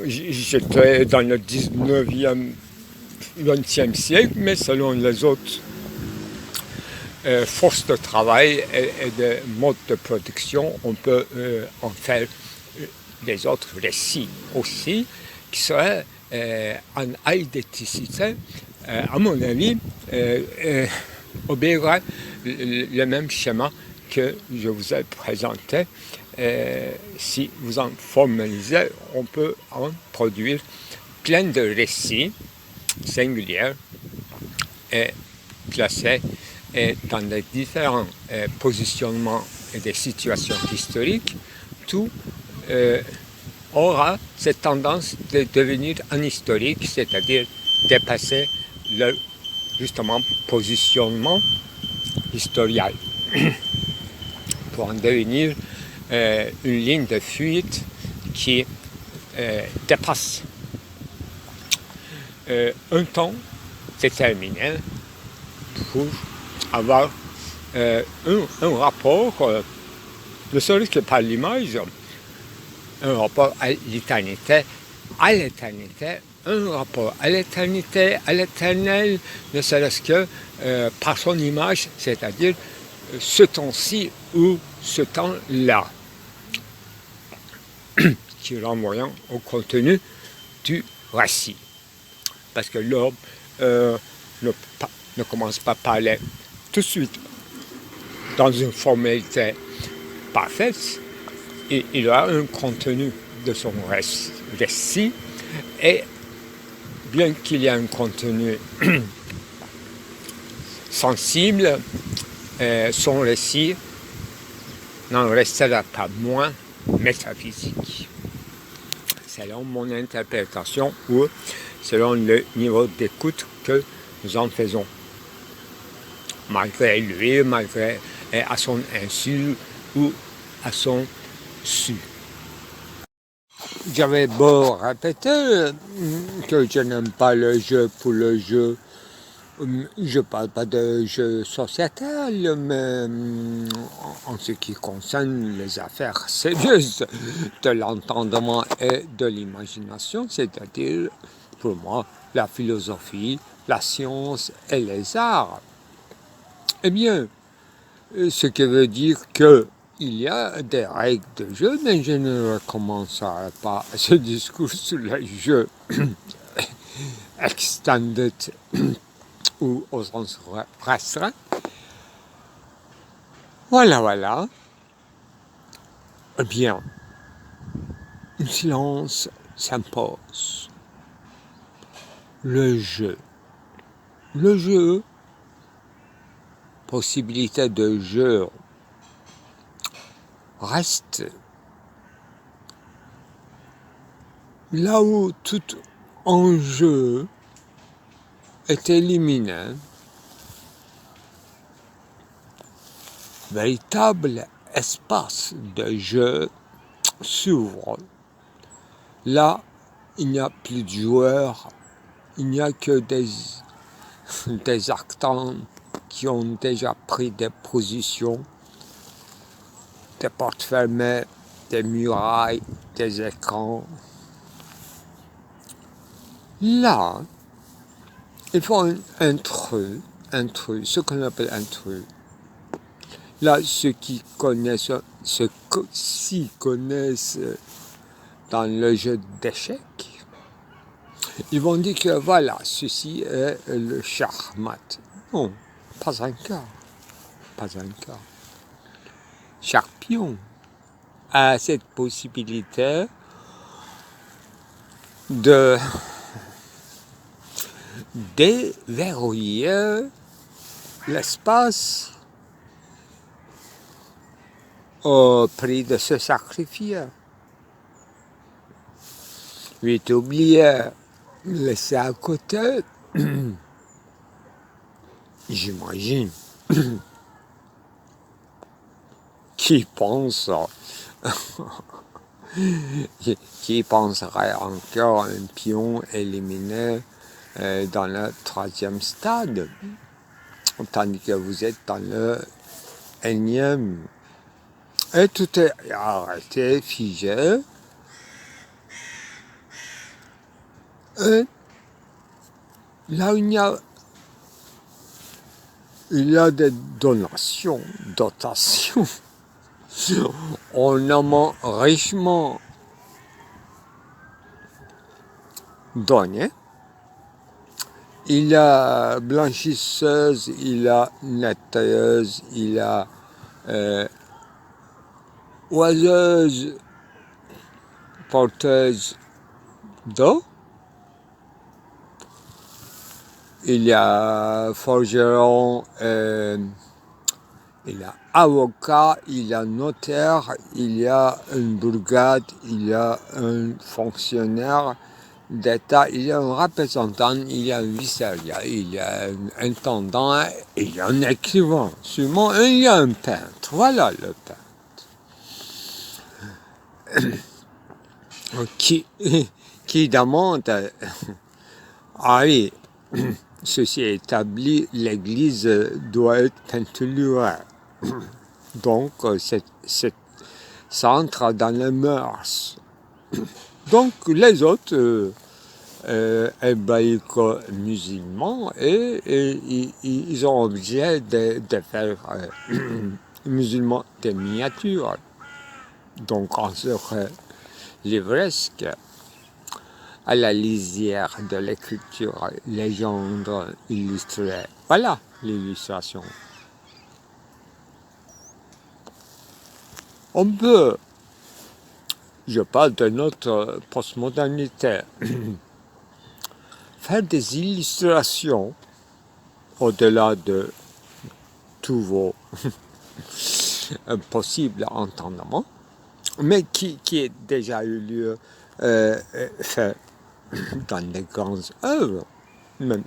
j'étais dans le 19e, 20e siècle, mais selon les autres forces de travail et de modes de production, on peut en faire des autres récits aussi, qui seraient en eidéticité, à mon avis, obéiraient le même schéma que je vous ai présenté. Si vous en formalisez, on peut en produire plein de récits singuliers et placés et dans les différents positionnements et des situations historiques, tout aura cette tendance de devenir un historique, c'est-à-dire dépasser le justement positionnement historial pour en devenir une ligne de fuite qui dépasse un temps déterminé pour avoir un rapport, ne serait-ce que par l'image, un rapport à l'éternité, un rapport à l'éternité, à l'éternel, ne serait-ce que par son image, c'est-à-dire ce temps-ci ou ce temps-là, qui renvoyant au contenu du récit. Parce que l'homme ne commence pas à parler tout de suite dans une formalité parfaite, et il a un contenu de son récit, et bien qu'il y ait un contenu sensible, son récit n'en restera pas moins métaphysique, selon mon interprétation ou selon le niveau d'écoute que nous en faisons, malgré lui, malgré à son insu ou à son su. J'avais beau répéter que je n'aime pas le jeu pour le jeu. Je ne parle pas de jeu sociétal, mais en ce qui concerne les affaires sérieuses de l'entendement et de l'imagination, c'est-à-dire, pour moi, la philosophie, la science et les arts. Eh bien, ce qui veut dire qu'il y a des règles de jeu, mais je ne recommencerai pas ce discours sur les jeux extended ou au sens restreint. Voilà. Eh bien, un silence s'impose. Le jeu, possibilité de jeu, reste là où tout enjeu est éliminé. Véritable espace de jeu s'ouvre. Là, il n'y a plus de joueurs, il n'y a que des acteurs qui ont déjà pris des positions, des portes fermées, des murailles, des écrans. Là, il faut un intrus, ce qu'on appelle intrus. Là, ceux qui s'y connaissent dans le jeu d'échecs, ils vont dire que voilà, ceci est le schachmat. Non, pas encore. Chaque pion a cette possibilité de déverrouiller l'espace au prix de se sacrifier. Vite oublié, laisser à côté, j'imagine, qui penserait encore un pion éliminé dans le 3e stade, tandis que vous êtes dans le 1e. Et tout est arrêté, figé. Et là, il y a des dotations. On en a richement donné. Il y a blanchisseuse, il y a nettoyeuse, il y a oiseuse, porteuse d'eau. il y a forgeron, il y a avocat, il y a notaire, il y a une brigade, il y a un fonctionnaire d'État, il y a un représentant, il y a un vice-régent, il y a un intendant, il y a un écrivain, sûrement, et il y a un peintre. Voilà le peintre. Qui demande, ah oui, ceci est établi, l'église doit être peinturée. Donc, ça entre dans les mœurs. Donc, les autres, musulmans, et ils ont obligé de faire musulmans de miniatures. Donc, on serait livresque à la lisière de l'écriture, légende illustrée. Voilà l'illustration. On peut, je parle de notre postmodernité, faire des illustrations au-delà de tous vos possibles entendements, mais qui est déjà eu lieu fait dans les grandes œuvres, même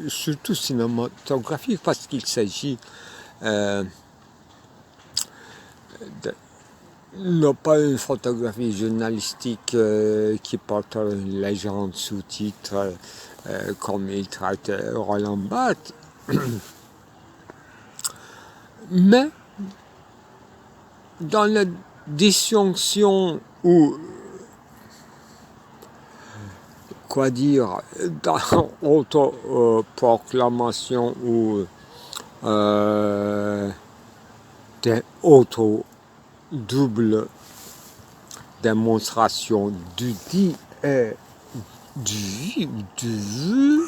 surtout cinématographiques, parce qu'il s'agit non pas une photographie journalistique qui porte une légende sous-titre comme il traite Roland Barthes, mais dans la disjonction ou quoi dire, dans autoproclamation ou des auto-double démonstration du dit et du vu,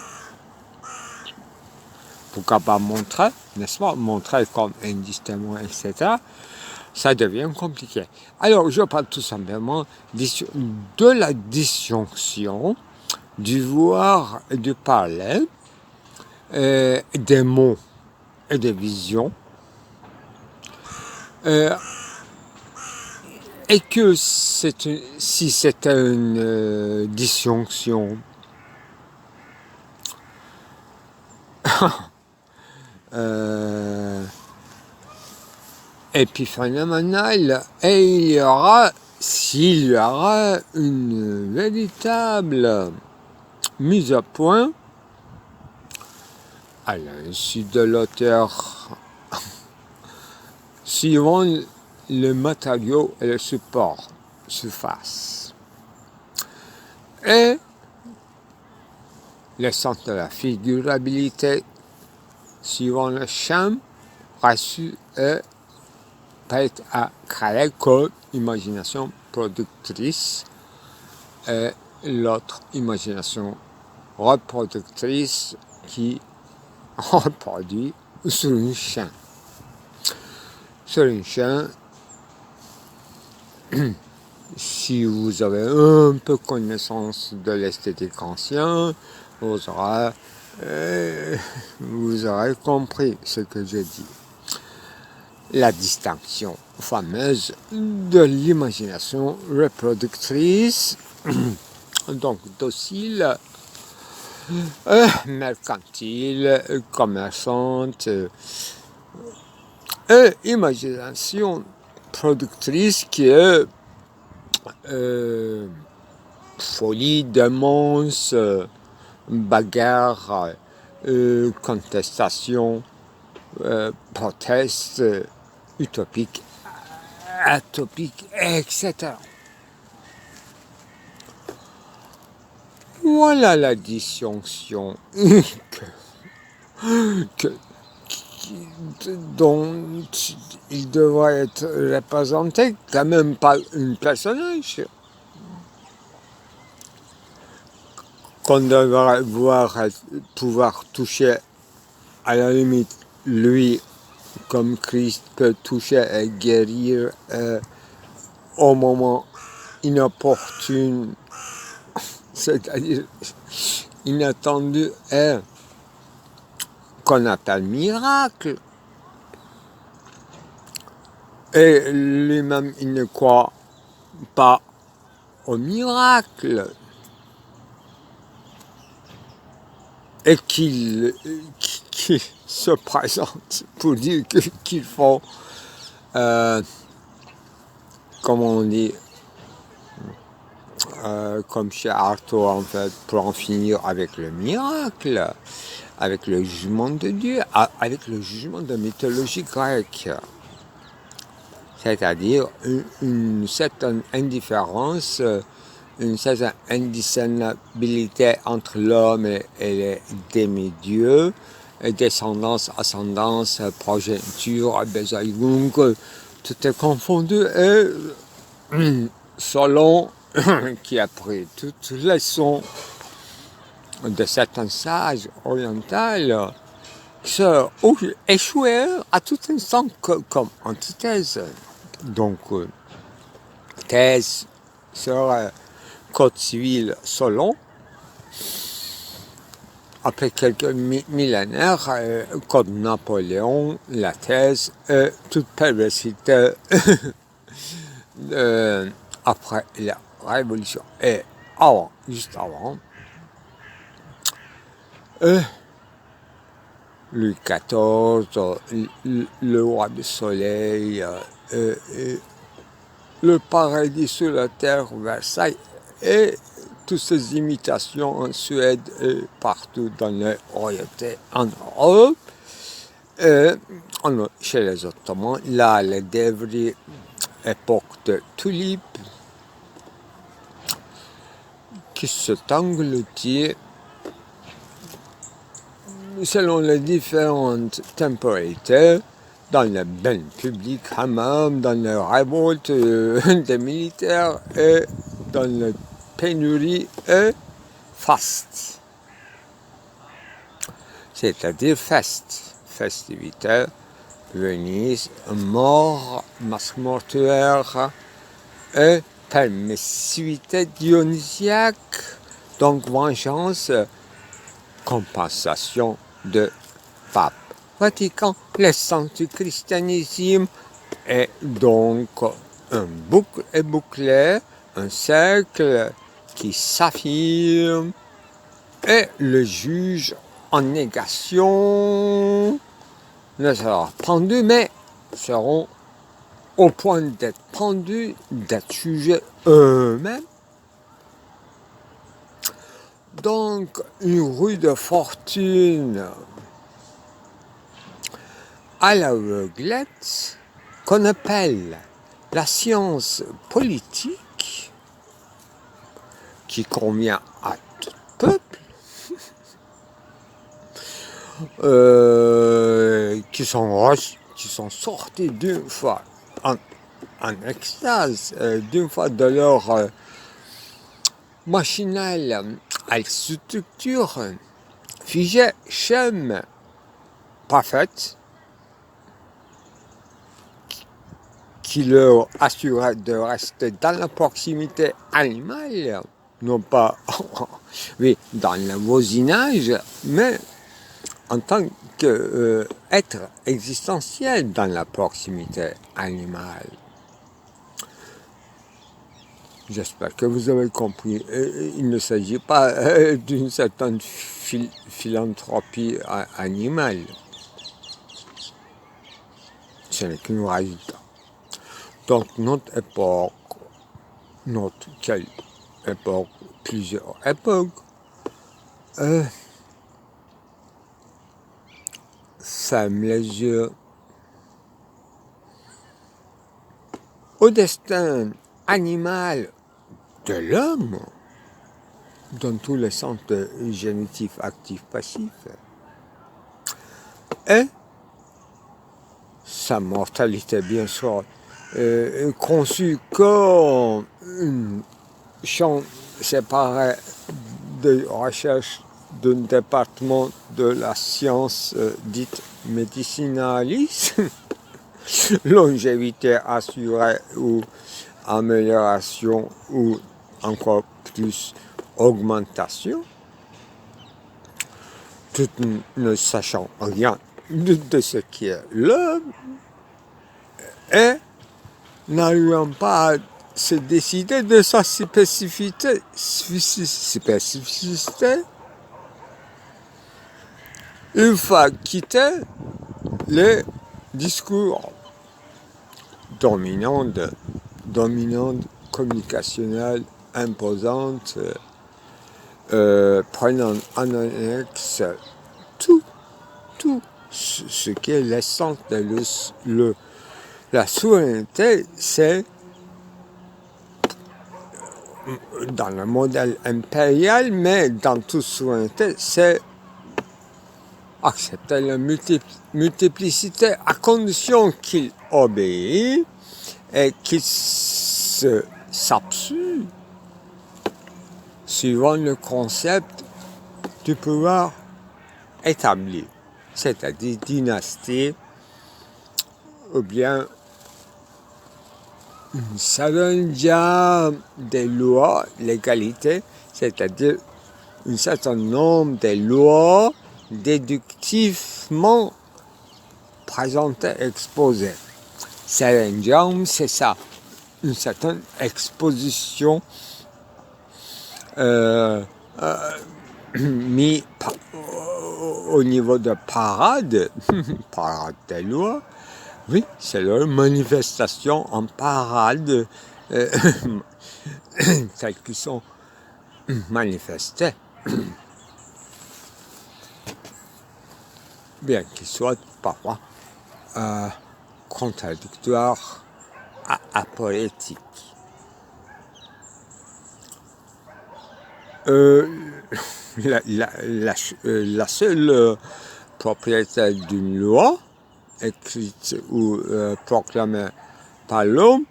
pourquoi pas montrer, n'est-ce pas, montrer comme indistinctement, etc., ça devient compliqué. Alors, je parle tout simplement de la disjonction du voir et du parler, des mots et des visions, et que si c'est une disjonction épiphénoménale, et s'il y aura une véritable mise à point à l'insu de l'auteur, suivant le matériau et le support surface. Et le sens de la figurabilité, suivant le champ reçu et prêt à créer comme imagination productrice, et l'autre imagination reproductrice qui reproduit sur une chaîne. Sur une chaîne, si vous avez un peu connaissance de l'esthétique ancienne, vous aurez compris ce que je dis. La distinction fameuse de l'imagination reproductrice, donc docile, mercantile, commerçante, et imagination productrice qui est folie, démence, bagarre, contestation, proteste, utopique, atopique, etc. Voilà la disjonction dont il devrait être représenté quand même par un personnage qu'on devrait pouvoir toucher à la limite lui comme Christ peut toucher et guérir au moment inopportun, c'est-à-dire inattendu, et qu'on appelle miracle. Et lui-même, il ne croit pas au miracle. Et qu'il se présente pour dire qu'il faut, comment on dit, comme chez Artaud en fait, pour en finir avec le miracle, avec le jugement de Dieu, avec le jugement de mythologie grecque. C'est-à-dire une certaine indifférence, une certaine indiscernabilité entre l'homme et les demi-dieux, descendance, ascendance, progéniture, Besaïgung, tout est confondu. Et Solon, qui a pris toutes les leçons de certains sages orientaux, se échouèrent à tout instant comme antithèse. Donc, thèse serait code civil Solon. Après quelques millénaires, code Napoléon, la thèse, toute perversité après la Révolution. Et avant, juste avant, Louis XIV, le roi du soleil, le paradis sur la terre, Versailles, et toutes ces imitations en Suède et partout dans les royautés en Europe, et chez les Ottomans, là, les débris, époque de tulipes, qui se engloutit selon les différentes temporalités, dans les bains publics, hammam, dans les révoltes des militaires et dans les pénuries et faste. C'est-à-dire festivité, Venise, mort, masque mortuaire et permissivité dionysiaque, donc vengeance, compensation de pape Vatican, l'essence du christianisme est donc un boucle et bouclé, un cercle qui s'affirme et le juge en négation ne sera pendu, mais seront au point d'être pendus, d'être jugés eux-mêmes. Donc, une rue de fortune à l'aveuglette qu'on appelle la science politique, qui convient à tout peuple, qui sont sortis d'une fois en extase, d'une fois de leur machinale structure figée, schème, parfaite, qui leur assurait de rester dans la proximité animale, non pas oui, dans le voisinage, mais en tant qu'être existentiel dans la proximité animale. J'espère que vous avez compris. Il ne s'agit pas d'une certaine philanthropie animale. Ce n'est qu'un résultat. Donc notre époque, quelle époque, plusieurs époques, ferme les yeux au destin animal de l'homme, dans tous les sens de génitif, actif, passif, et sa mortalité, bien sûr, conçue comme un champ séparé de recherche d'un département de la science dite médicinaliste, longévité assurée ou amélioration ou encore plus augmentation. tout ne sachant rien de ce qui est l'homme, et n'arrivant pas à se décider de sa spécificité, une fois quitté les discours dominantes, communicationnelles, imposantes, prenant en annexe tout ce qui est l'essence de la souveraineté, c'est dans le modèle impérial, mais dans toute souveraineté, c'est accepter la multiplicité à condition qu'il obéit et qu'il s'absue suivant le concept du pouvoir établi, c'est-à-dire dynastie, ou bien ça donne déjà des lois, l'égalité, c'est-à-dire un certain nombre de lois déductivement présentées, exposées. Serendium, c'est ça, une certaine exposition mis au niveau de parade, parade des lois. Oui, c'est leur manifestation en parade telles qu'ils sont manifestées. Bien qu'ils soient parfois contradictoires, apoétiques. La seule propriété d'une loi, écrite ou proclamée par l'homme,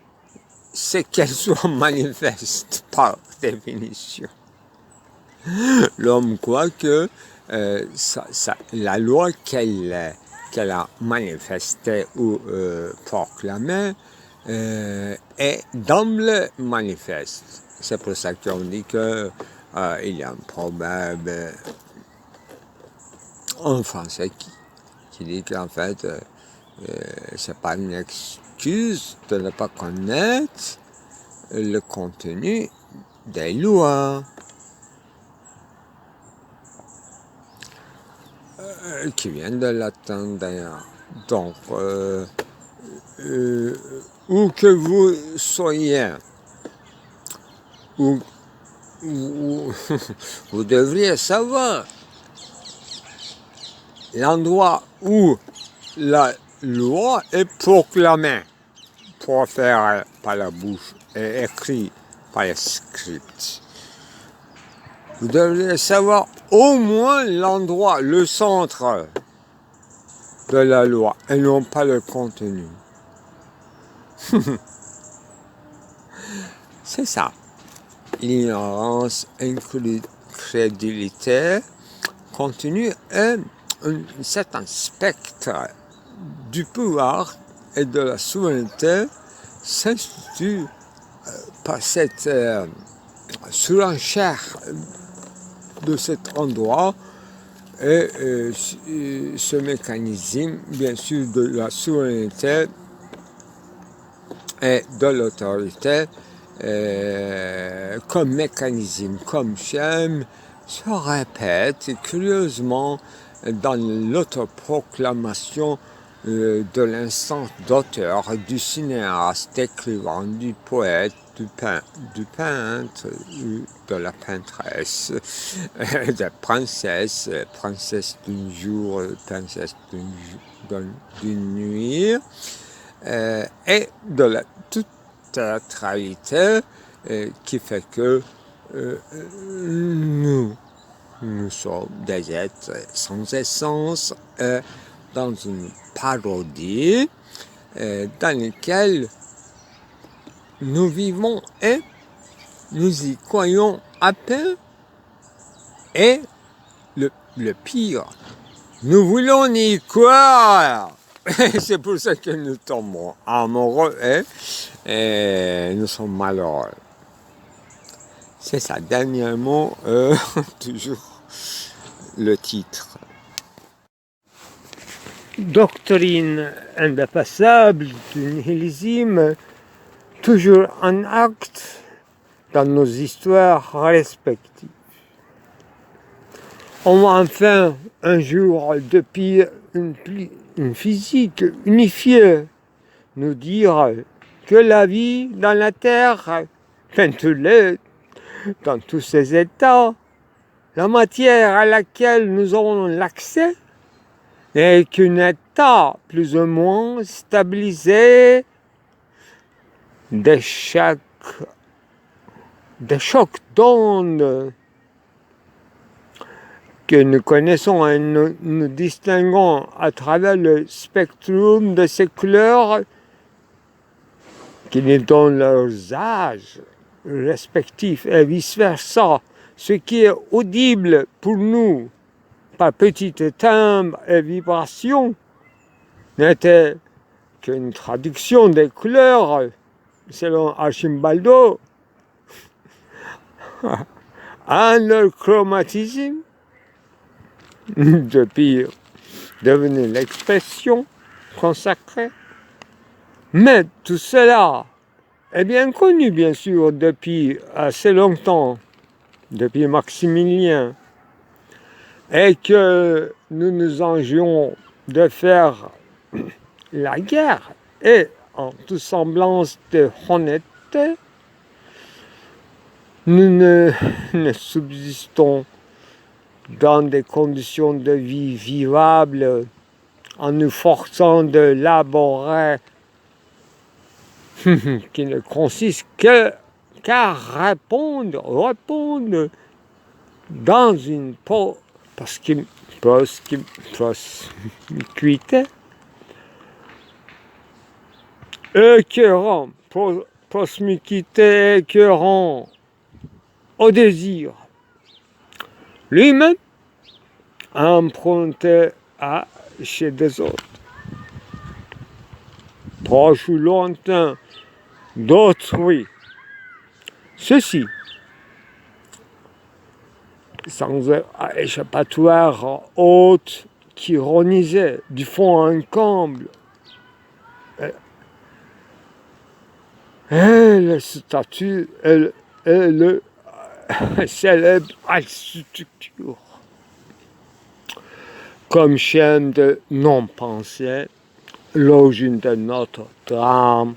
c'est qu'elle soit manifeste par définition. L'homme croit que la loi qu'elle a manifestée ou proclamée est d'emblée manifeste. C'est pour ça qu'on dit que il y a un proverbe en français qui dit qu'en fait, c'est pas une excuse de ne pas connaître le contenu des lois. Qui viennent de latin d'ailleurs. Donc, où que vous soyez, vous devriez savoir l'endroit où la loi est proclamée, proférée par la bouche et écrite par les scripts. Vous devriez savoir au moins l'endroit, le centre de la loi, et non pas le contenu. C'est ça. L'ignorance, incrédulité, continue est un certain spectre du pouvoir et de la souveraineté s'institue par cette surenchère de cet endroit et ce mécanisme, bien sûr, de la souveraineté et de l'autorité comme mécanisme, comme schème, se répète curieusement dans l'autoproclamation de l'instance d'auteur, du cinéaste, écrivain, du poète, du peintre, de la peintresse, de princesse, princesse d'un jour, princesse d'une nuit, et de la toute théâtralité qui fait que nous sommes des êtres sans essence dans une parodie dans laquelle nous vivons et nous y croyons à peine. Et le pire, nous voulons y croire. C'est pour ça que nous tombons amoureux et nous sommes malheureux. C'est ça, dernier mot, toujours le titre. doctrine indépassable du nihilisme, toujours en acte dans nos histoires respectives. On va enfin un jour, depuis une physique unifiée, nous dire que la vie dans la Terre, dans tous ses états, la matière à laquelle nous avons l'accès n'est qu'un état plus ou moins stabilisé des chocs d'ondes que nous connaissons et nous distinguons à travers le spectrum de ces couleurs qui nous donnent leurs âges respectifs et vice-versa. Ce qui est audible pour nous par petites timbres et vibrations n'était qu'une traduction des couleurs selon Archimbaldo en leur chromatisme, depuis devenu l'expression consacrée. Mais tout cela est bien connu, bien sûr, depuis assez longtemps, depuis Maximilien, et que nous nous enjouons de faire la guerre, et en toute semblance de honnêteté, nous ne subsistons dans des conditions de vie vivables en nous forçant de laborer qui ne consiste qu'à répondre dans une promiscuité écœurant, promiscuité écœurant au désir lui-même emprunté chez des autres, proches ou lointains d'autrui. Ceci, sans échappatoire haute qui ironisait du fond un comble, et le statut et le célèbre architecture comme chaîne de non-pensée, l'origine de notre drame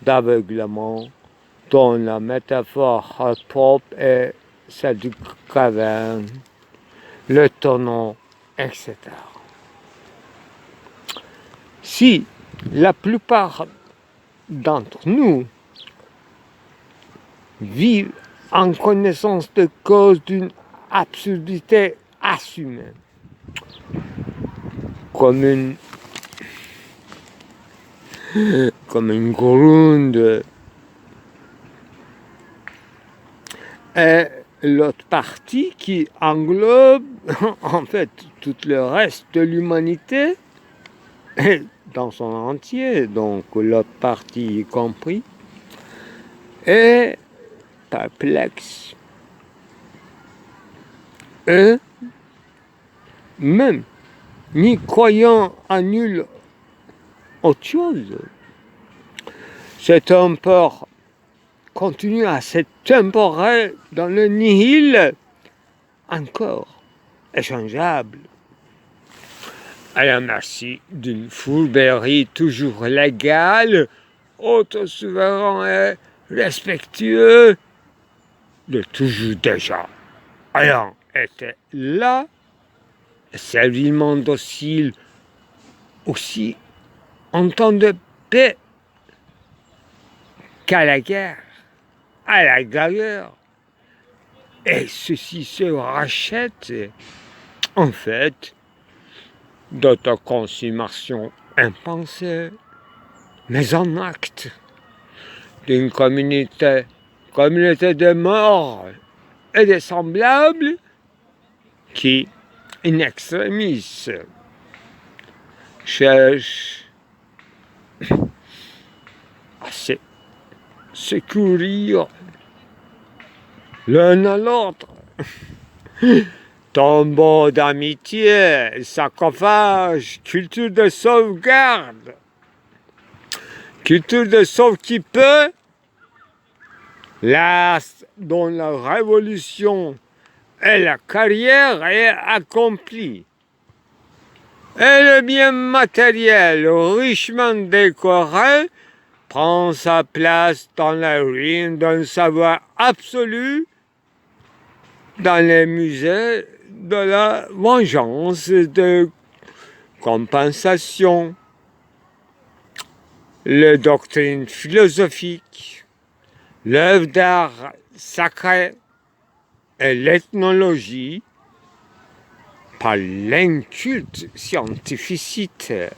d'aveuglement, dont la métaphore propre est celle du caverne, le tonneau, etc. Si la plupart d'entre nous vivent en connaissance de cause d'une absurdité assumée, comme une gronde, et l'autre partie qui englobe en fait tout le reste de l'humanité, et dans son entier, donc l'autre partie y compris, est perplexe. Et même n'y croyant à nul autre chose, cet homme continue à s'intemporer dans le nihil encore échangeable, à la merci d'une fourberie toujours légale, autosouverain et respectueux de toujours déjà ayant été là, servilement docile aussi en temps de paix qu'à la guerre, à la galère. Et ceci se rachète, en fait, d'autoconsommation impensée, mais en acte, d'une communauté de morts et de semblables qui, in extremis, cherchent à se secourir l'un à l'autre tombeau d'amitié, sarcophage, culture de sauvegarde, culture de sauve qui peut, l'art dont la révolution et la carrière est accomplie. Et le bien matériel richement décoré prend sa place dans la ruine d'un savoir absolu dans les musées de la vengeance de compensation. Les doctrines philosophiques, l'œuvre d'art sacré et l'ethnologie par l'inculte scientificité